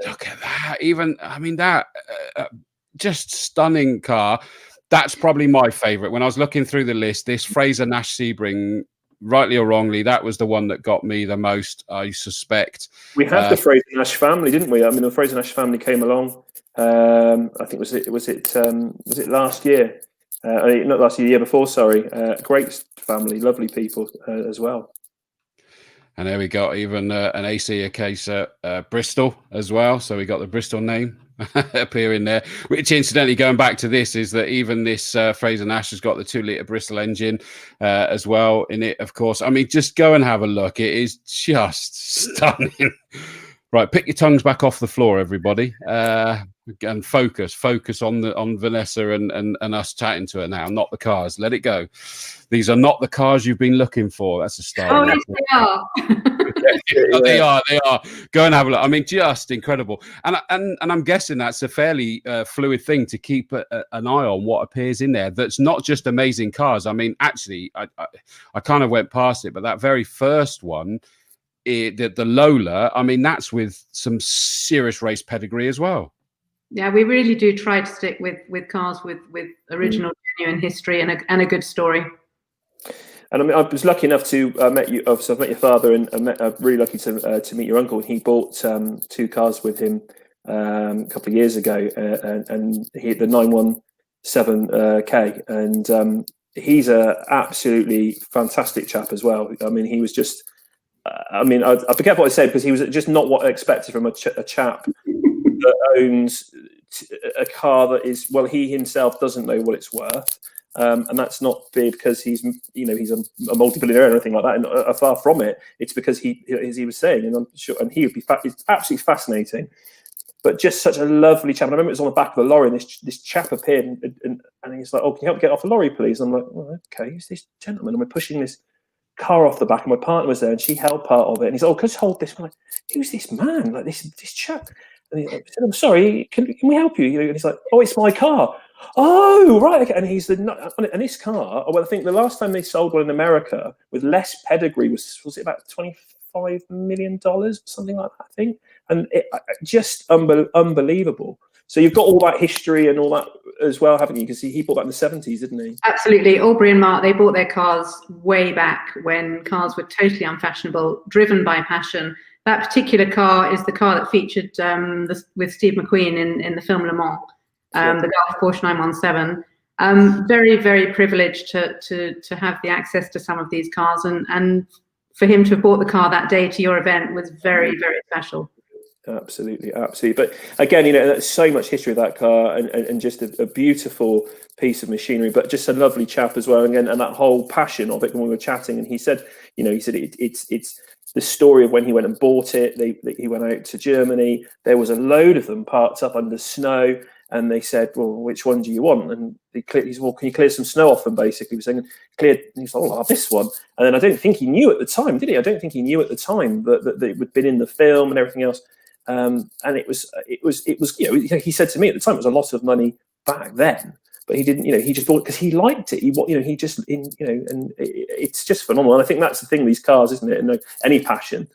Look at that. Just stunning car. That's probably my favorite. When I was looking through the list, this Fraser Nash Sebring, rightly or wrongly, that was the one that got me the most, I suspect. We had the Fraser Nash family, didn't we? I mean, the Fraser Nash family came along. I think was it last year? Not last year, the year before. Sorry. Great family, lovely people as well. And there we got even an AC case at Bristol as well. So we got the Bristol name appearing there, which incidentally, going back to this, is that even this Fraser Nash has got the 2-litre Bristol engine as well in it, of course. I mean, just go and have a look. It is just stunning. Right, pick your tongues back off the floor, everybody, and focus on Vanessa and us chatting to her now, not the cars. Let it go. These are not the cars you've been looking for. That's a start. Oh, yes, they are. They are. Go and have a look. I mean, just incredible. And I'm guessing that's a fairly fluid thing to keep an eye on what appears in there. That's not just amazing cars. I mean, actually, I kind of went past it, but that very first one, the Lola, I mean, that's with some serious race pedigree as well. Yeah, we really do try to stick with cars with original, genuine history and a good story. And I mean, I was lucky enough to met you. So I've met your father, and really lucky to meet your uncle. He bought 2 cars with him a couple of years ago, and he the 917K, and he's a absolutely fantastic chap as well. I mean, he was just. I mean, I forget what I said because he was just not what I expected from a chap that owns a car that is, well, he himself doesn't know what it's worth, and that's not because he's a multi-billionaire or anything like that, and far from it. It's because as he was saying, and I'm sure, and he would be it's absolutely fascinating, but just such a lovely chap. And I remember it was on the back of the lorry, and this chap appeared, and he's like, "Oh, can you help me get off the lorry, please?" And I'm like, "Well, okay, who's this gentleman?" And we're pushing this car off the back, and my partner was there, and she held part of it. And he's like, "Oh, can I just hold this?" I'm like, "Who's this man? Like this chap?" And he said, "I'm sorry, can we help you?" And he's like, "Oh, it's my car." Oh, right. Okay. And he's and this car. Well, I think the last time they sold one in America with less pedigree was it about $25 million, something like that, I think. And just unbelievable. So you've got all that history and all that as well, haven't you? Because he bought that in the 70s, didn't he? Absolutely. Aubrey and Mark, they bought their cars way back when cars were totally unfashionable, driven by passion. That particular car is the car that featured with Steve McQueen in the film Le Mans, the Golf Porsche 917. Very, very privileged to have the access to some of these cars, and for him to have bought the car that day to your event was very, very special. Absolutely. But again, there's so much history of that car, and just a beautiful piece of machinery, but just a lovely chap as well. And that whole passion of it when we were chatting, and he said it's the story of when he went and bought it. He went out to Germany. There was a load of them parked up under snow, and they said, "Well, which one do you want?" And he said, "Well, can you clear some snow off them?" Basically, he was saying, "Cleared." And he's like, "Oh, this one." And then I don't think he knew at the time, did he? I don't think he knew at the time that it had been in the film and everything else. And it was he said to me at the time it was a lot of money back then, but he didn't, he just bought it because he liked it. And it's just phenomenal. And I think that's the thing with these cars, isn't it? And any passion,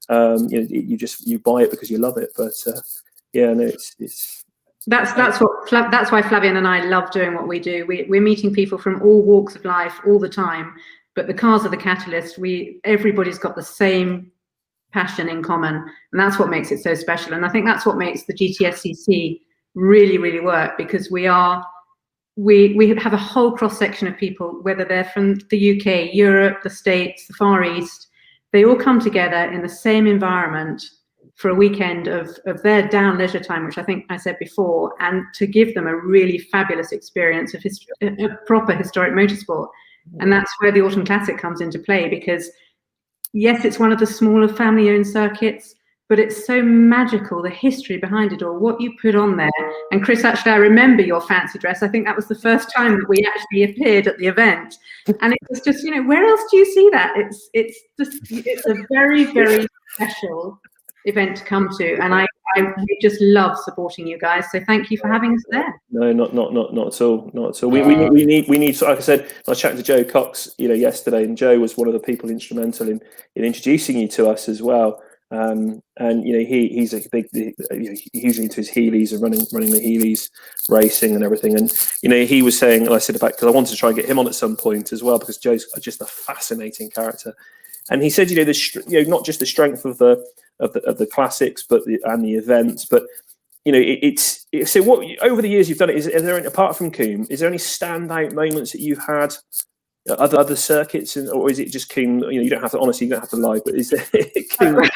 you buy it because you love it. But it's. That's why Flavian and I love doing what we do. We're meeting people from all walks of life all the time, but the cars are the catalyst. Everybody's got the same passion in common, and that's what makes it so special. And I think that's what makes the GTSCC really, really work, because we have a whole cross section of people, whether they're from the UK, Europe, the States, the Far East. They all come together in the same environment for a weekend of their down leisure time, which I think I said before, and to give them a really fabulous experience of a proper historic motorsport. And that's where the Autumn Classic comes into play, because yes, it's one of the smaller family-owned circuits, but it's so magical, the history behind it all, what you put on there. And Chris, actually, I remember your fancy dress. I think that was the first time that we actually appeared at the event. And it was just, where else do you see that? It's a very, very special event to come to. And we just love supporting you guys. So thank you for having us there. No, not at all. Not at all. We need, like I said, I was chatting to Joe Cox, yesterday, and Joe was one of the people instrumental in introducing you to us as well. And he's a big, hugely into his Heelys and running the Heelys racing and everything. And he was saying, and I said about, because I wanted to try and get him on at some point as well, because Joe's just a fascinating character. And he said, not just the strength of the classics, but the events, but so what over the years you've done it. Is there, apart from Combe, is there any standout moments that you've had other circuits, or is it just Combe? You don't have to, honestly, you don't have to lie, but is there Combe?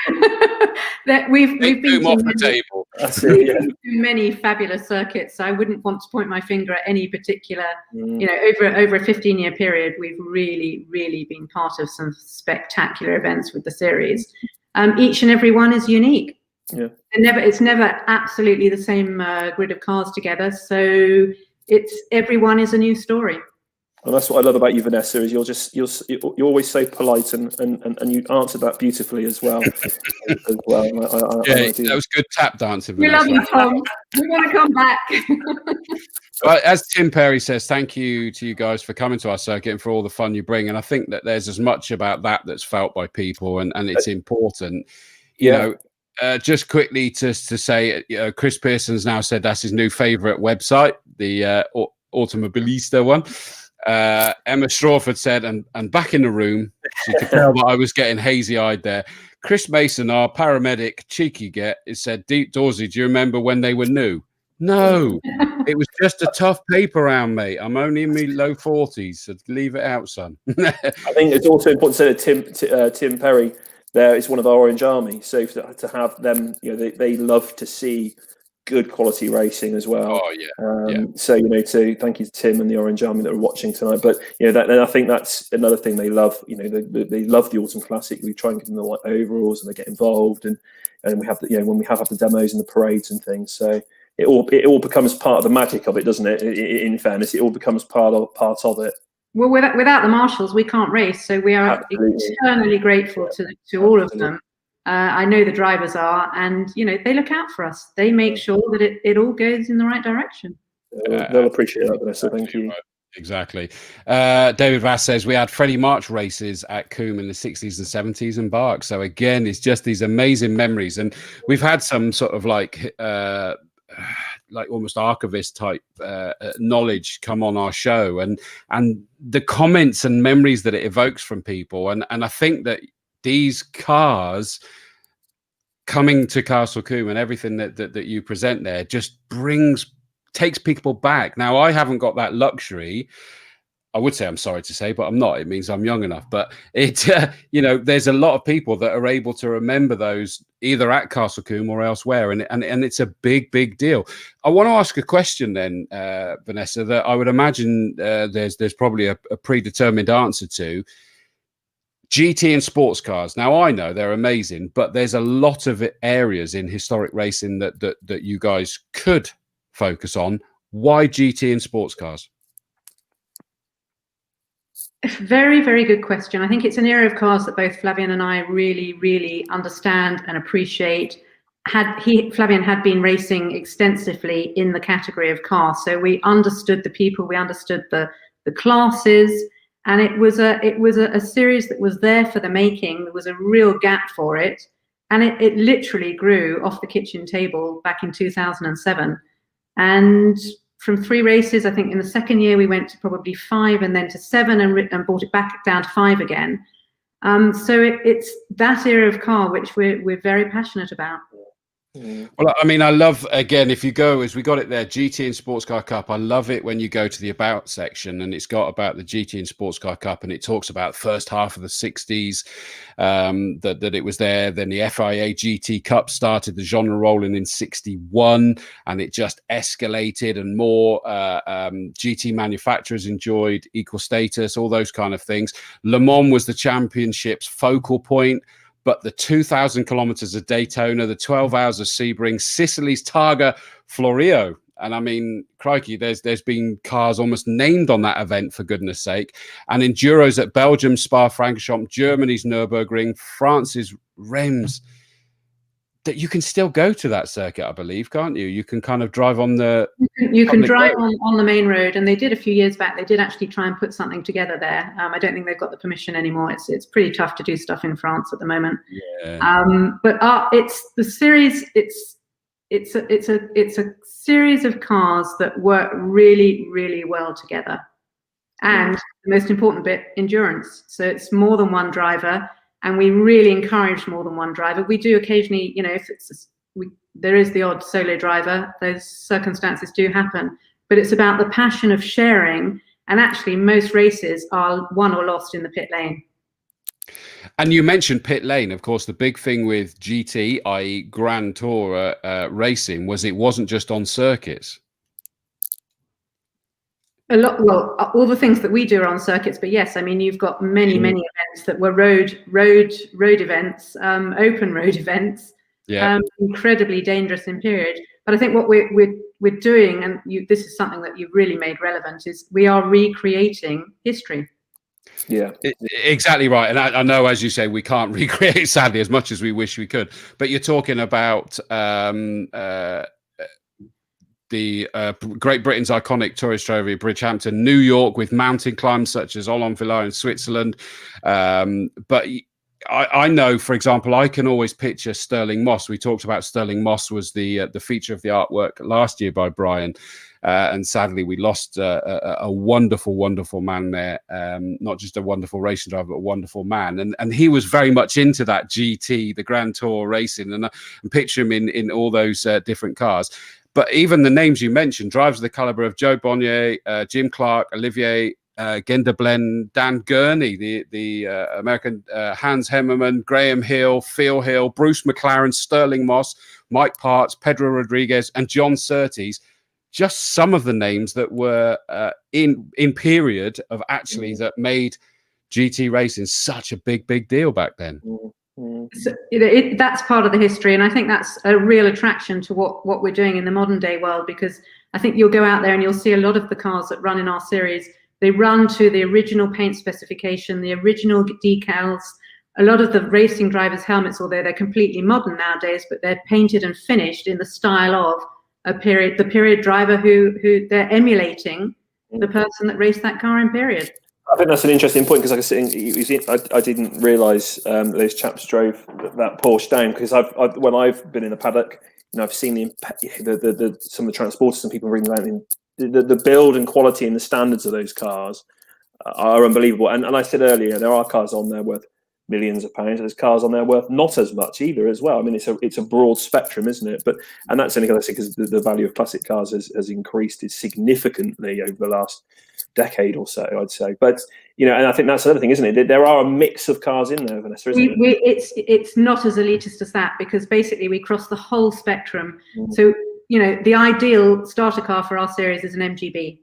That we've been off the table. To many fabulous circuits. So I wouldn't want to point my finger at any particular. Over a 15-year period, we've really, really been part of some spectacular events with the series. Each and every one is unique. Yeah. It's never absolutely the same grid of cars together. So everyone is a new story. And that's what I love about you, Vanessa, is you're always so polite, and you answered that beautifully as well. That was good tap dancing. We love you, Tom. We want to come back. Well, as Tim Perry says, thank you to you guys for coming to our circuit and for all the fun you bring. And I think that there's as much about that's felt by people, and it's important. Just quickly to say, Chris Pearson's now said that's his new favourite website, the Automobilista one. Emma Strawford said, and back in the room, she could tell that I was getting hazy-eyed there. Chris Mason, our paramedic, cheeky said, "Deep Dawsey, do you remember when they were new?" No, it was just a tough paper round, mate. I'm only in my low 40s, so leave it out, son. I think it's also important to say that Tim Perry there is one of our Orange Army, so to have them, they love to see good quality racing as well. Oh yeah. So to thank you to Tim and the Orange Army that are watching tonight. But I think that's another thing they love. They love the Autumn Classic. We try and give them the overalls, and they get involved, and we have when we have the demos and the parades and things. So it all becomes part of the magic of it, doesn't it? In fairness, it all becomes part of it. Well, without the marshals, we can't race. So we are eternally grateful to all of them. I know the drivers are, and they look out for us. They make sure that it all goes in the right direction. They'll appreciate that, Vanessa. Thank you. Right. Exactly. David Vass says we had Freddie March races at Combe in the 60s and 70s and Bark. So again, it's just these amazing memories, and we've had some sort of like almost archivist type knowledge come on our show, and the comments and memories that it evokes from people, and I think that these cars coming to Castle Combe and everything that you present there just takes people back. Now, I haven't got that luxury. I would say I'm sorry to say, but I'm not. It means I'm young enough. But it, there's a lot of people that are able to remember those either at Castle Combe or elsewhere, and it's a big deal. I want to ask a question then, Vanessa, that I would imagine there's probably a predetermined answer to. GT and sports cars. Now, I know they're amazing, but there's a lot of areas in historic racing that you guys could focus on. Why GT and sports cars? Very, very good question. I think it's an area of cars that both Flavien and I really understand and appreciate. Flavien had been racing extensively in the category of cars, so we understood the people, we understood the classes, and it was a series that was there for the making. There was a real gap for it, and it literally grew off the kitchen table back in 2007. And from 3 races, I think in the second year we went to probably 5 and then to 7 and brought it back down to 5 again. So it's that era of car which we're very passionate about. Well, I mean, I love, again, if you go, as we got it there, GT and Sports Car Cup, I love it when you go to the About section and it's got about the GT and Sports Car Cup, and it talks about first half of the 60s, that it was there. Then the FIA GT Cup started the genre rolling in 61, and it just escalated, and more GT manufacturers enjoyed equal status, all those kind of things. Le Mans was the championship's focal point. But the 2,000 kilometers of Daytona, the 12 hours of Sebring, Sicily's Targa Florio. And I mean, crikey, there's been cars almost named on that event, for goodness sake. And Enduros at Belgium, Spa-Francorchamps, Germany's Nürburgring, France's Reims. That you can still go to that circuit, I believe, can't you? You can kind of drive on the... You can drive on the main road, and they did a few years back. They did actually try and put something together there. I don't think they've got the permission anymore. It's pretty tough to do stuff in France at the moment. Yeah. But it's the series. It's a series of cars that work really well together, and the most important bit, endurance. So it's more than one driver. And we really encourage more than one driver. We do occasionally, if there is the odd solo driver, those circumstances do happen. But it's about the passion of sharing. And actually, most races are won or lost in the pit lane. And you mentioned pit lane. Of course, the big thing with GT, i.e. Grand Tour racing, was it wasn't just on circuits. Well, all the things that we do are on circuits, but yes, I mean, you've got many events that were road events, open road events, incredibly dangerous in period. But I think what we're doing, and this is something that you've really made relevant, is we are recreating history. Yeah, exactly right. And I know, as you say, we can't recreate, sadly, as much as we wish we could. But you're talking about the Great Britain's iconic tourist trophy, Bridgehampton, New York, with mountain climbs such as Unveiled in Switzerland. But I know, for example, I can always picture Stirling Moss. We talked about Stirling Moss was the feature of the artwork last year by Brian. And sadly, we lost a wonderful man there. Not just a wonderful racing driver, but a wonderful man. And he was very much into that GT, the Grand Tour racing. And picture him in all those different cars. But even the names you mentioned, drivers of the caliber of Joe Bonnier, Jim Clark, Olivier Gendeblen, Dan Gurney, the American, Hans Hemmerman, Graham Hill, Phil Hill, Bruce McLaren, Stirling Moss, Mike Parts, Pedro Rodriguez, and John Surtees. Just some of the names that were in period of actually that made GT racing such a big deal back then. So, that's part of the history, and I think that's a real attraction to what we're doing in the modern day world, because I think you'll go out there and you'll see a lot of the cars that run in our series, they run to the original paint specification, the original decals. A lot of the racing drivers' helmets, although they're completely modern nowadays, but they're painted and finished in the style of the period driver who they're emulating the person that raced that car in period. I think that's an interesting point, because I didn't realise those chaps drove that Porsche down, because when I've been in the paddock, I've seen some of the transporters and people reading about the build and quality and the standards of those cars are unbelievable. And I said earlier, there are cars on there worth millions of pounds. There's cars on there worth not as much either as well. I mean, it's a broad spectrum, isn't it? And that's only because the value of classic cars has increased significantly over the last decade or so, I'd say. But and I think that's another thing, isn't it? There are a mix of cars in there, Vanessa, isn't it? It's not as elitist as that, because basically we cross the whole spectrum. So the ideal starter car for our series is an MGB.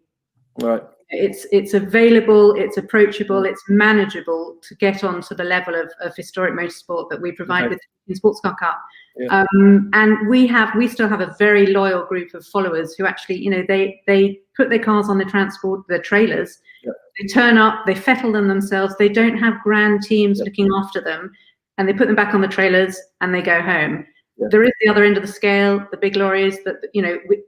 Right. It's available, it's approachable, it's manageable to get onto the level of historic motorsport that we provide with the Sports Car Cup. Yeah. And we still have a very loyal group of followers who actually, they put their cars on the transport, their trailers. Yeah. They turn up, they fettle them themselves. They don't have grand teams looking after them, and they put them back on the trailers and they go home. Yeah. There is the other end of the scale, the big lorries that,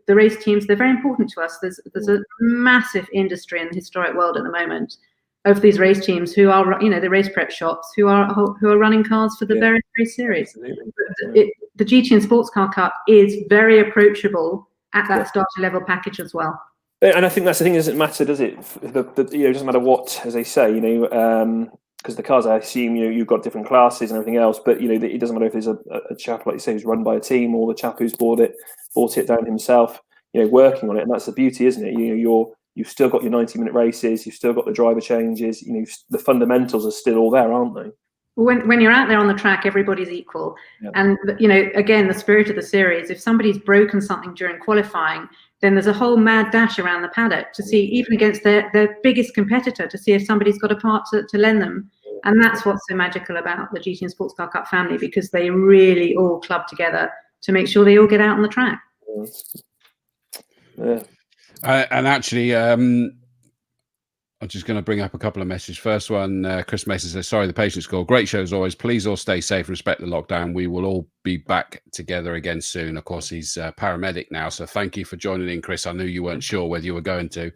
the race teams, they're very important to us. There's a massive industry in the historic world at the moment of these race teams who are, the race prep shops who are running cars for the various race series. The GT and Sports Car Cup is very approachable at that starter level package as well. And I think that's the thing, it doesn't matter, does it? It doesn't matter what, as they say, because the cars, I assume, you've got different classes and everything else, but it doesn't matter if there's a chap, like you say, who's run by a team, or the chap who's bought it down himself, working on it. And that's the beauty, isn't it? You've still got your 90-minute races, you've still got the driver changes, the fundamentals are still all there, aren't they? When you're out there on the track, everybody's equal. Yeah. And again, the spirit of the series, if somebody's broken something during qualifying, then there's a whole mad dash around the paddock to see, even against their biggest competitor, to see if somebody's got a part to lend them. And that's what's so magical about the GT and Sports Car Cup family, because they really all club together to make sure they all get out on the track. Yeah. And actually, I'm just going to bring up a couple of messages. First one, Chris Mason says, sorry, the patience call. Great show as always. Please all stay safe and respect the lockdown. We will all be back together again soon. Of course, he's a paramedic now. So thank you for joining in, Chris. I knew you weren't sure whether you were going to.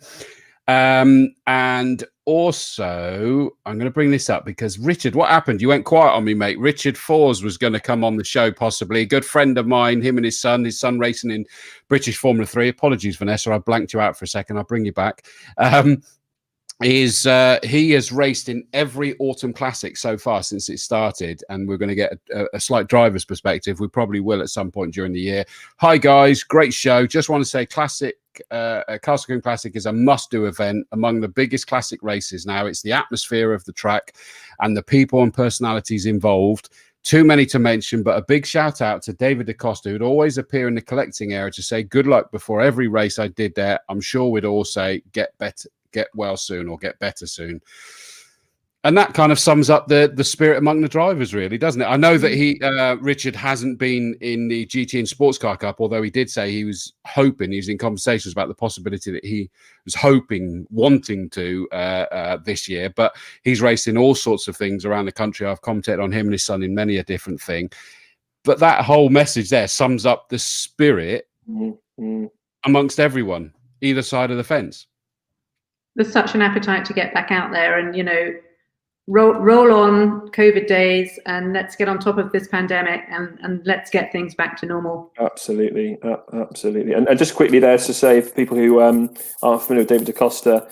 And also, I'm going to bring this up because Richard, what happened? You went quiet on me, mate. Richard Fors was going to come on the show, possibly. A good friend of mine, him and his son racing in British Formula 3. Apologies, Vanessa. I blanked you out for a second. I'll bring you back. He has raced in every autumn classic so far since it started, and we're going to get a slight driver's perspective. We probably will at some point during the year. Hi guys, great show. Just want to say Castle Combe Classic is a must-do event, among the biggest classic races now. It's the atmosphere of the track and the people and personalities involved. Too many to mention, but a big shout out to David DaCosta, who'd always appear in the collecting area to say good luck before every race I did there. I'm sure we'd all say get better, get well soon, or get better soon. And that kind of sums up the spirit among the drivers, really, doesn't it? I know that Richard hasn't been in the GT and Sports Car Cup, although he did say he was in conversations about the possibility that he was wanting to this year. But he's racing all sorts of things around the country. I've commented on him and his son in many a different thing. But that whole message there sums up the spirit amongst everyone, either side of the fence. There's such an appetite to get back out there and, roll on COVID days, and let's get on top of this pandemic and let's get things back to normal. Absolutely. And just quickly there to say, for people who are familiar with David DaCosta,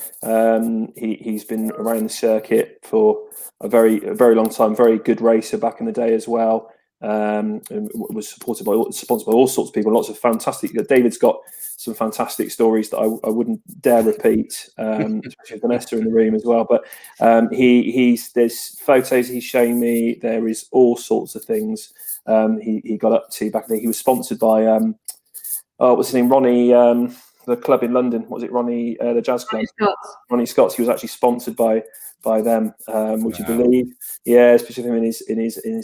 he's been around the circuit for a very long time, very good racer back in the day as well. And was sponsored by all sorts of people, lots of fantastic. David's got some fantastic stories that I wouldn't dare repeat, especially with Vanessa in the room as well. But there's photos he's showing me. There is all sorts of things he got up to back then. He was sponsored by what's his name, Ronnie, the club in London. What was it, Ronnie, the jazz club? Ronnie Scott's. He was actually sponsored by them, would you believe? Yeah, especially him in his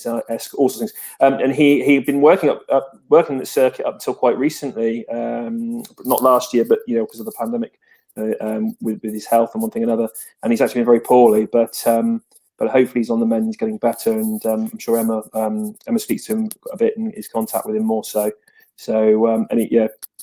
all sorts of things. And he'd been working the circuit up until quite recently, not last year, but because of the pandemic, with his health and one thing and another. And he's actually been very poorly, but hopefully he's on the mend. He's getting better, and I'm sure Emma speaks to him a bit and is in contact with him more so. So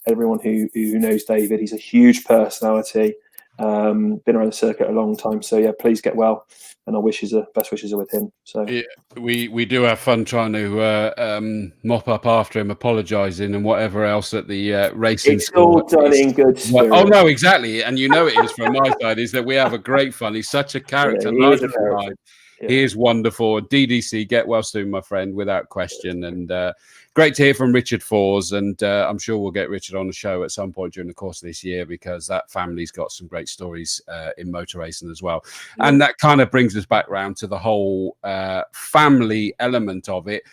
everyone who knows David. He's a huge personality. Been around the circuit a long time. So yeah, please get well, and our best wishes are with him. So yeah, we do have fun trying to mop up after him, apologising and whatever else at the racing it's school. all done in good spirit. Oh no, exactly, and you know it is from my side. Is that we have a great fun. He's such a character. Yeah, he is a character. Yeah. He is wonderful. DDC, get well soon, my friend, without question. And great to hear from Richard Fors. And I'm sure we'll get Richard on the show at some point during the course of this year, because that family's got some great stories in motor racing as well. Yeah. And that kind of brings us back round to the whole family element of it.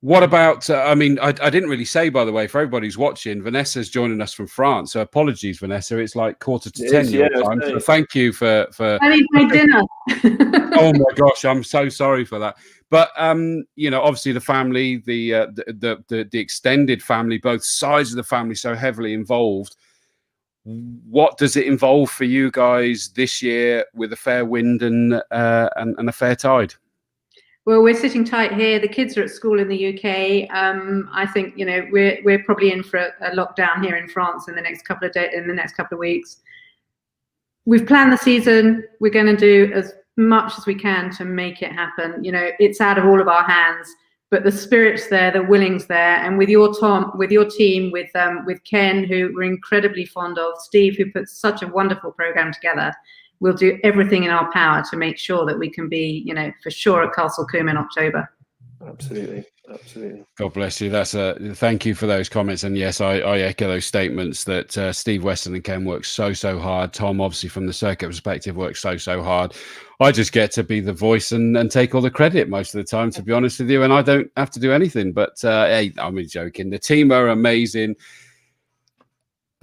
What about, I mean, I didn't really say, by the way, for everybody who's watching, Vanessa's joining us from France. So apologies, Vanessa. It's like 9:45 your time. So thank you for I need my dinner. Oh my gosh, I'm so sorry for that. But you know, obviously the family, the extended family, both sides of the family, so heavily involved. What does it involve for you guys this year with a fair wind and a fair tide? Well, we're sitting tight here. The kids are at school in the UK. I think, you know, we're probably in for a lockdown here in France in the next couple of weeks. We've planned the season. We're going to do as much as we can to make it happen. You know, it's out of all of our hands, but the spirit's there, the willing's there, and with your team, with Ken, who we're incredibly fond of, Steve, who puts such a wonderful program together. We'll do everything in our power to make sure that we can be, you know, for sure at Castle Combe in October. Absolutely. God bless you. Thank you for those comments. And yes, I echo those statements that Steve Weston and Ken work so hard. Tom, obviously from the circuit perspective, works so hard. I just get to be the voice and take all the credit most of the time, to be honest with you. And I don't have to do anything. But hey, I'm joking. The team are amazing.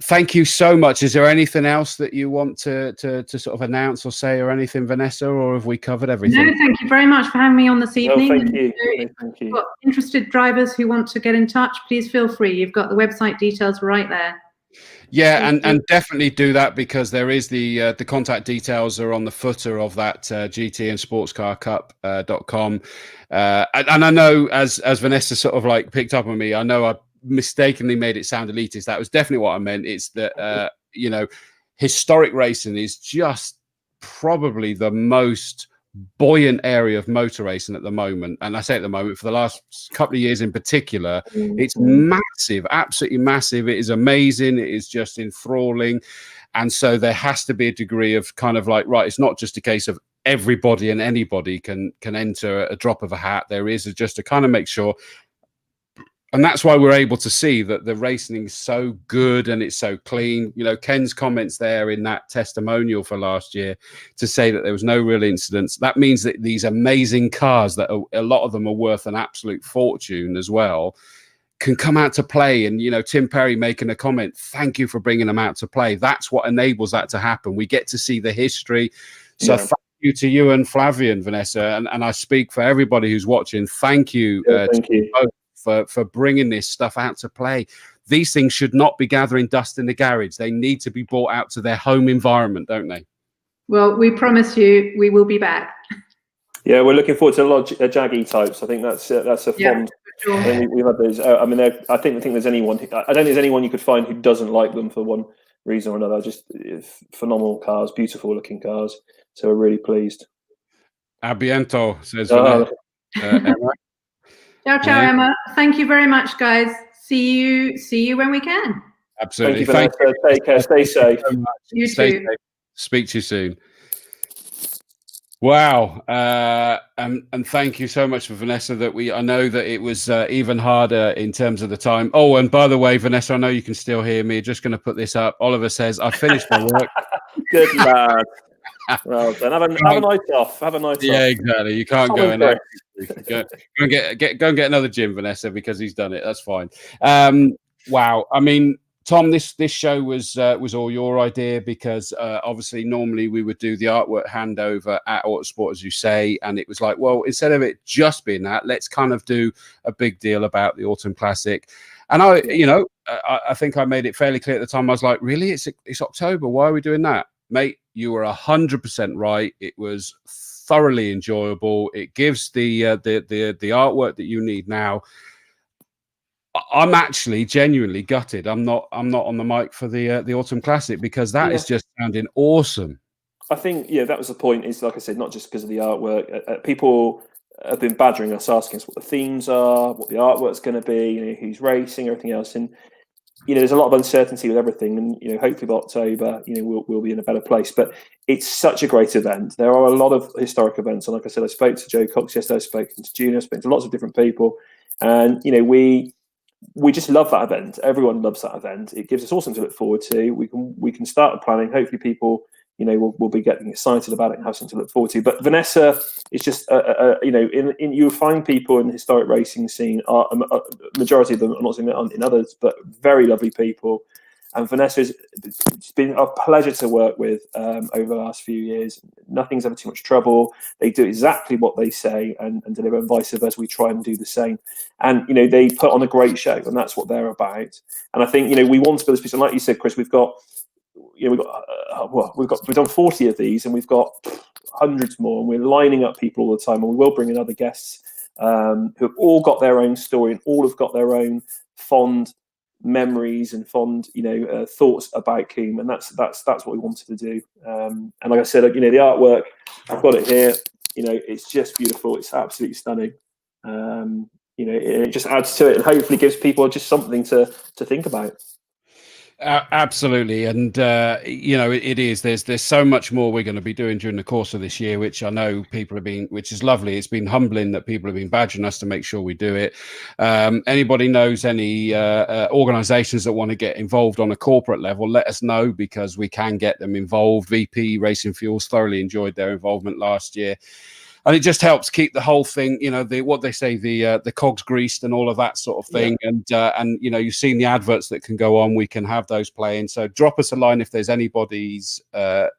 Thank you so much. Is there anything else that you want to sort of announce or say or anything, Vanessa, or have we covered everything? No, thank you very much for having me on this evening. Well, thank you. If you've got interested drivers who want to get in touch, please feel free. You've got the website details right there. Yeah, and definitely do that, because there is the contact details are on the footer of that GT and sportscarcup.com. And I know as Vanessa sort of like picked up on me, I know I mistakenly made it sound elitist. That was definitely what I meant. It's that you know, historic racing is just probably the most buoyant area of motor racing at the moment. And I say at the moment, for the last couple of years in particular, it's massive, absolutely massive. It is amazing. It is just enthralling. And so there has to be a degree of kind of like, right, it's not just a case of everybody and anybody can enter a drop of a hat. There is just to kind of make sure. And that's why we're able to see that the racing is so good and it's so clean. You know, Ken's comments there in that testimonial for last year to say that there was no real incidents. That means that these amazing cars that a lot of them are worth an absolute fortune as well can come out to play. And, you know, Tim Perry making a comment, thank you for bringing them out to play. That's what enables that to happen. We get to see the history. So thank you to you and Flavian, Vanessa. And I speak for everybody who's watching. Thank you. Thank you both. For bringing this stuff out to play. These things should not be gathering dust in the garage. They need to be brought out to their home environment, don't they? Well, we promise you we will be back. Yeah, we're looking forward to a lot of Jaggy types. I think that's a fond. Sure. I think we've had those. I mean, I think there's anyone. I don't think there's anyone you could find who doesn't like them for one reason or another. Just phenomenal cars, beautiful looking cars. So we're really pleased. A biento, says Emma. Ciao, Emma. Thank you very much, guys. See you when we can. Absolutely. Thank you, Vanessa. Take care. Stay safe. You Stay too. safe. Speak to you soon. Wow. And thank you so much for Vanessa. I know that it was even harder in terms of the time. Oh, and by the way, Vanessa, I know you can still hear me. Just going to put this up. Oliver says, I finished my work. Good lad. Well done. Have a night off. Have a night off. Yeah, exactly. You can't go in there. Go and get another gym, Vanessa, because he's done it. That's fine. Wow. I mean, Tom, this show was all your idea, because obviously normally we would do the artwork handover at Autosport, as you say, and it was like, well, instead of it just being that, let's kind of do a big deal about the Autumn Classic. And I think I made it fairly clear at the time. I was like, really, it's October. Why are we doing that, mate? You were 100% right. It was thoroughly enjoyable. It gives the artwork that you need now. I'm actually genuinely gutted. I'm not on the mic for the Autumn Classic, because that is just sounding awesome. I think, that was the point. Is, like I said, not just because of the artwork. People have been badgering us, asking us what the themes are, what the artwork's going to be, who's racing, everything else, and there's a lot of uncertainty with everything. And hopefully by October, we'll be in a better place. But it's such a great event. There are a lot of historic events, and like I said, I spoke to Joe Cox yesterday. I spoke to Junior. I spoke to lots of different people, and we just love that event. Everyone loves that event. It gives us awesome to look forward to. We can start planning. Hopefully, people will be getting excited about it and have something to look forward to. But Vanessa is just you'll find people in the historic racing scene. Majority of them, I'm not saying in others, but very lovely people. And Vanessa it's been a pleasure to work with over the last few years. Nothing's ever too much trouble. They do exactly what they say and deliver, and vice versa. We try and do the same. And they put on a great show, and that's what they're about. And I think we want to build this piece. And like you said, Chris, we've done 40 of these, and we've got hundreds more. And we're lining up people all the time, and we will bring in other guests who have all got their own story and all have got their own fond memories and fond thoughts about Combe, and that's what we wanted to do. And like I said, the artwork, I've got it here. It's just beautiful. It's absolutely stunning. It just adds to it, and hopefully gives people just something to think about. Absolutely, and it is. There's so much more we're going to be doing during the course of this year, which I know people have been, which is lovely. It's been humbling that people have been badgering us to make sure we do it. Anybody knows any organisations that want to get involved on a corporate level, let us know, because we can get them involved. VP Racing Fuels thoroughly enjoyed their involvement last year. And it just helps keep the whole thing, what they say, the cogs greased and all of that sort of thing. Yeah. And you've seen the adverts that can go on. We can have those playing. So drop us a line if there's anybody's that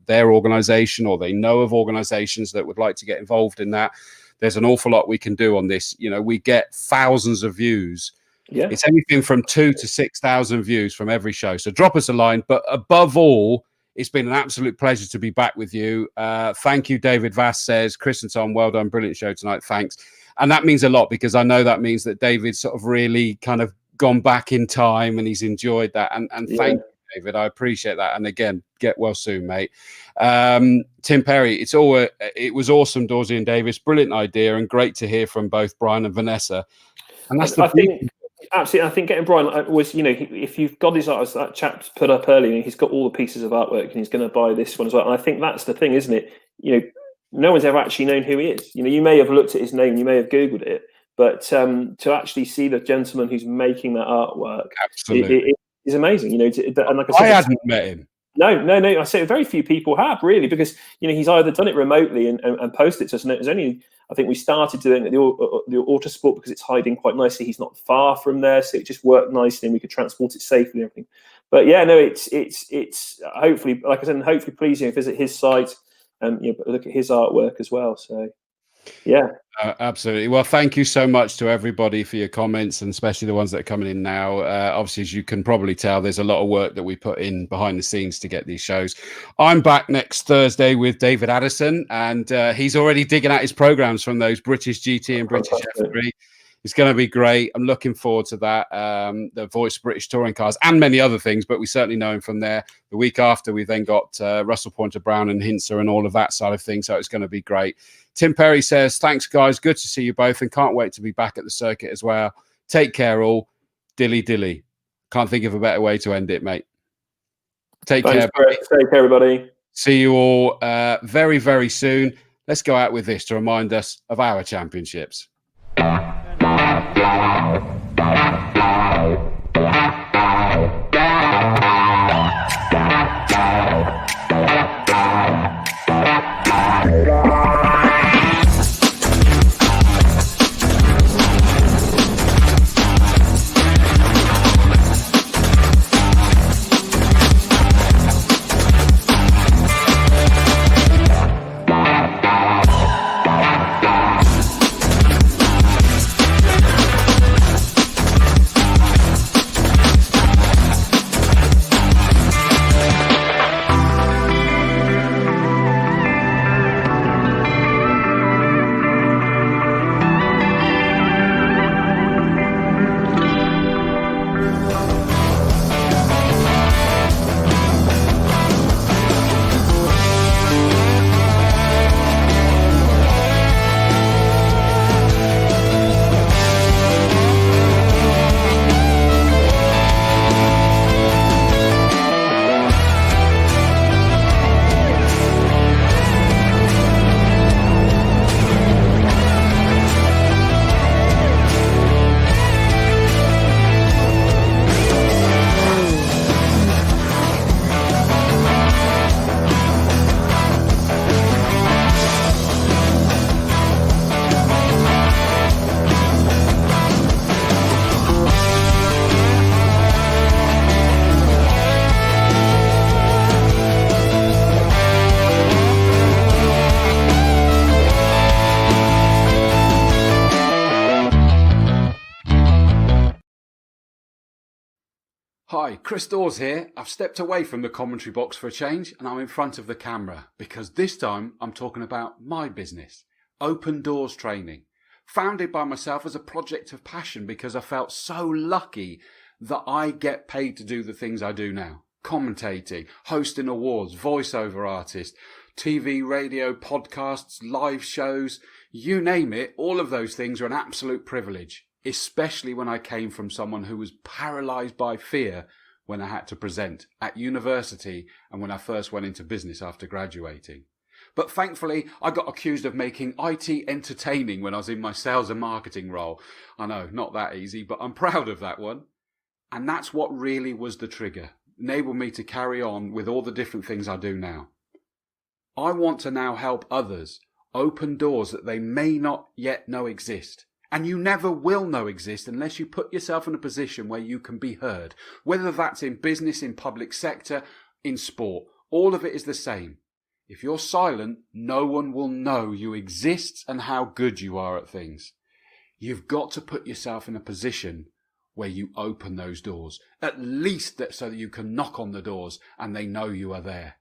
their organisation or they know of organisations that would like to get involved in that. There's an awful lot we can do on this. We get thousands of views. Yeah, it's anything from 2,000 to 6,000 views from every show. So drop us a line. But above all, it's been an absolute pleasure to be back with you. Thank you, David Vass says. Chris and Tom, well done. Brilliant show tonight. Thanks. And that means a lot, because I know that means that David's sort of really kind of gone back in time and he's enjoyed that. And thank you, David. I appreciate that. And again, get well soon, mate. Tim Perry, it was awesome, Dawsey and Davis. Brilliant idea, and great to hear from both Brian and Vanessa. And that's I think absolutely. I think getting Brian was, if you've got his art, as that chap's put up earlier, he's got all the pieces of artwork and he's going to buy this one as well. And I think that's the thing, isn't it? No one's ever actually known who he is. You may have looked at his name, you may have Googled it, but to actually see the gentleman who's making that artwork, it is amazing. And like I said, I hadn't met him. No. I say very few people have, really, because he's either done it remotely and posted it to us. And it was only, I think we started doing it the Autosport because it's hiding quite nicely. He's not far from there, so it just worked nicely, and we could transport it safely and everything. But yeah, no, it's hopefully, like I said, hopefully please visit his site and look at his artwork as well. So yeah. Absolutely. Well, thank you so much to everybody for your comments, and especially the ones that are coming in now. Obviously, as you can probably tell, there's a lot of work that we put in behind the scenes to get these shows. I'm back next Thursday with David Addison, and he's already digging out his programs from those British GT and British F3. It's going to be great. I'm looking forward to that. The Voice British Touring Cars and many other things, but we certainly know him from there. The week after, we then got Russell Pointer Brown and Hintzer and all of that side of things, so it's going to be great. Tim Perry says, thanks, guys. Good to see you both, and can't wait to be back at the circuit as well. Take care, all. Dilly, dilly. Can't think of a better way to end it, mate. Take care. Take care, everybody. See you all very, very soon. Let's go out with this to remind us of our championships. Hi, Chris Dawes here. I've stepped away from the commentary box for a change and I'm in front of the camera because this time I'm talking about my business, Open Doors Training. Founded by myself as a project of passion because I felt so lucky that I get paid to do the things I do now. Commentating, hosting awards, voiceover artist, TV, radio, podcasts, live shows, you name it, all of those things are an absolute privilege. Especially when I came from someone who was paralysed by fear when I had to present at university and when I first went into business after graduating. But thankfully, I got accused of making IT entertaining when I was in my sales and marketing role. I know, not that easy, but I'm proud of that one. And that's what really was the trigger, enabled me to carry on with all the different things I do now. I want to now help others open doors that they may not yet know exist. And you never will know exist unless you put yourself in a position where you can be heard. Whether that's in business, in public sector, in sport, all of it is the same. If you're silent, no one will know you exist and how good you are at things. You've got to put yourself in a position where you open those doors, at least so that you can knock on the doors and they know you are there.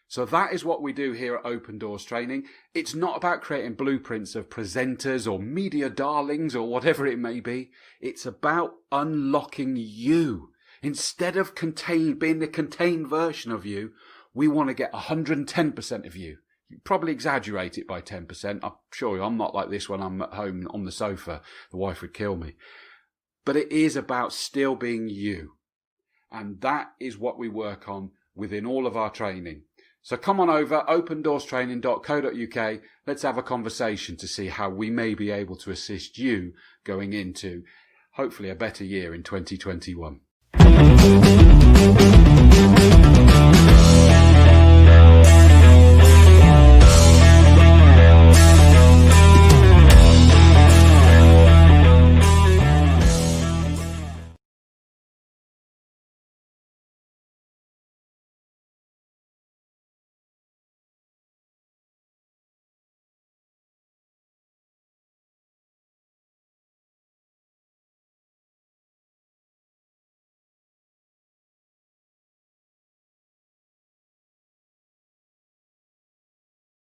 So that is what we do here at Open Doors Training. It's not about creating blueprints of presenters or media darlings or whatever it may be. It's about unlocking you. Instead of being the contained version of you, we want to get 110% of you. You probably exaggerate it by 10%. I'm sure I'm not like this when I'm at home on the sofa. The wife would kill me. But it is about still being you. And that is what we work on within all of our training. So come on over, opendoorstraining.co.uk. Let's have a conversation to see how we may be able to assist you going into, hopefully, a better year in 2021.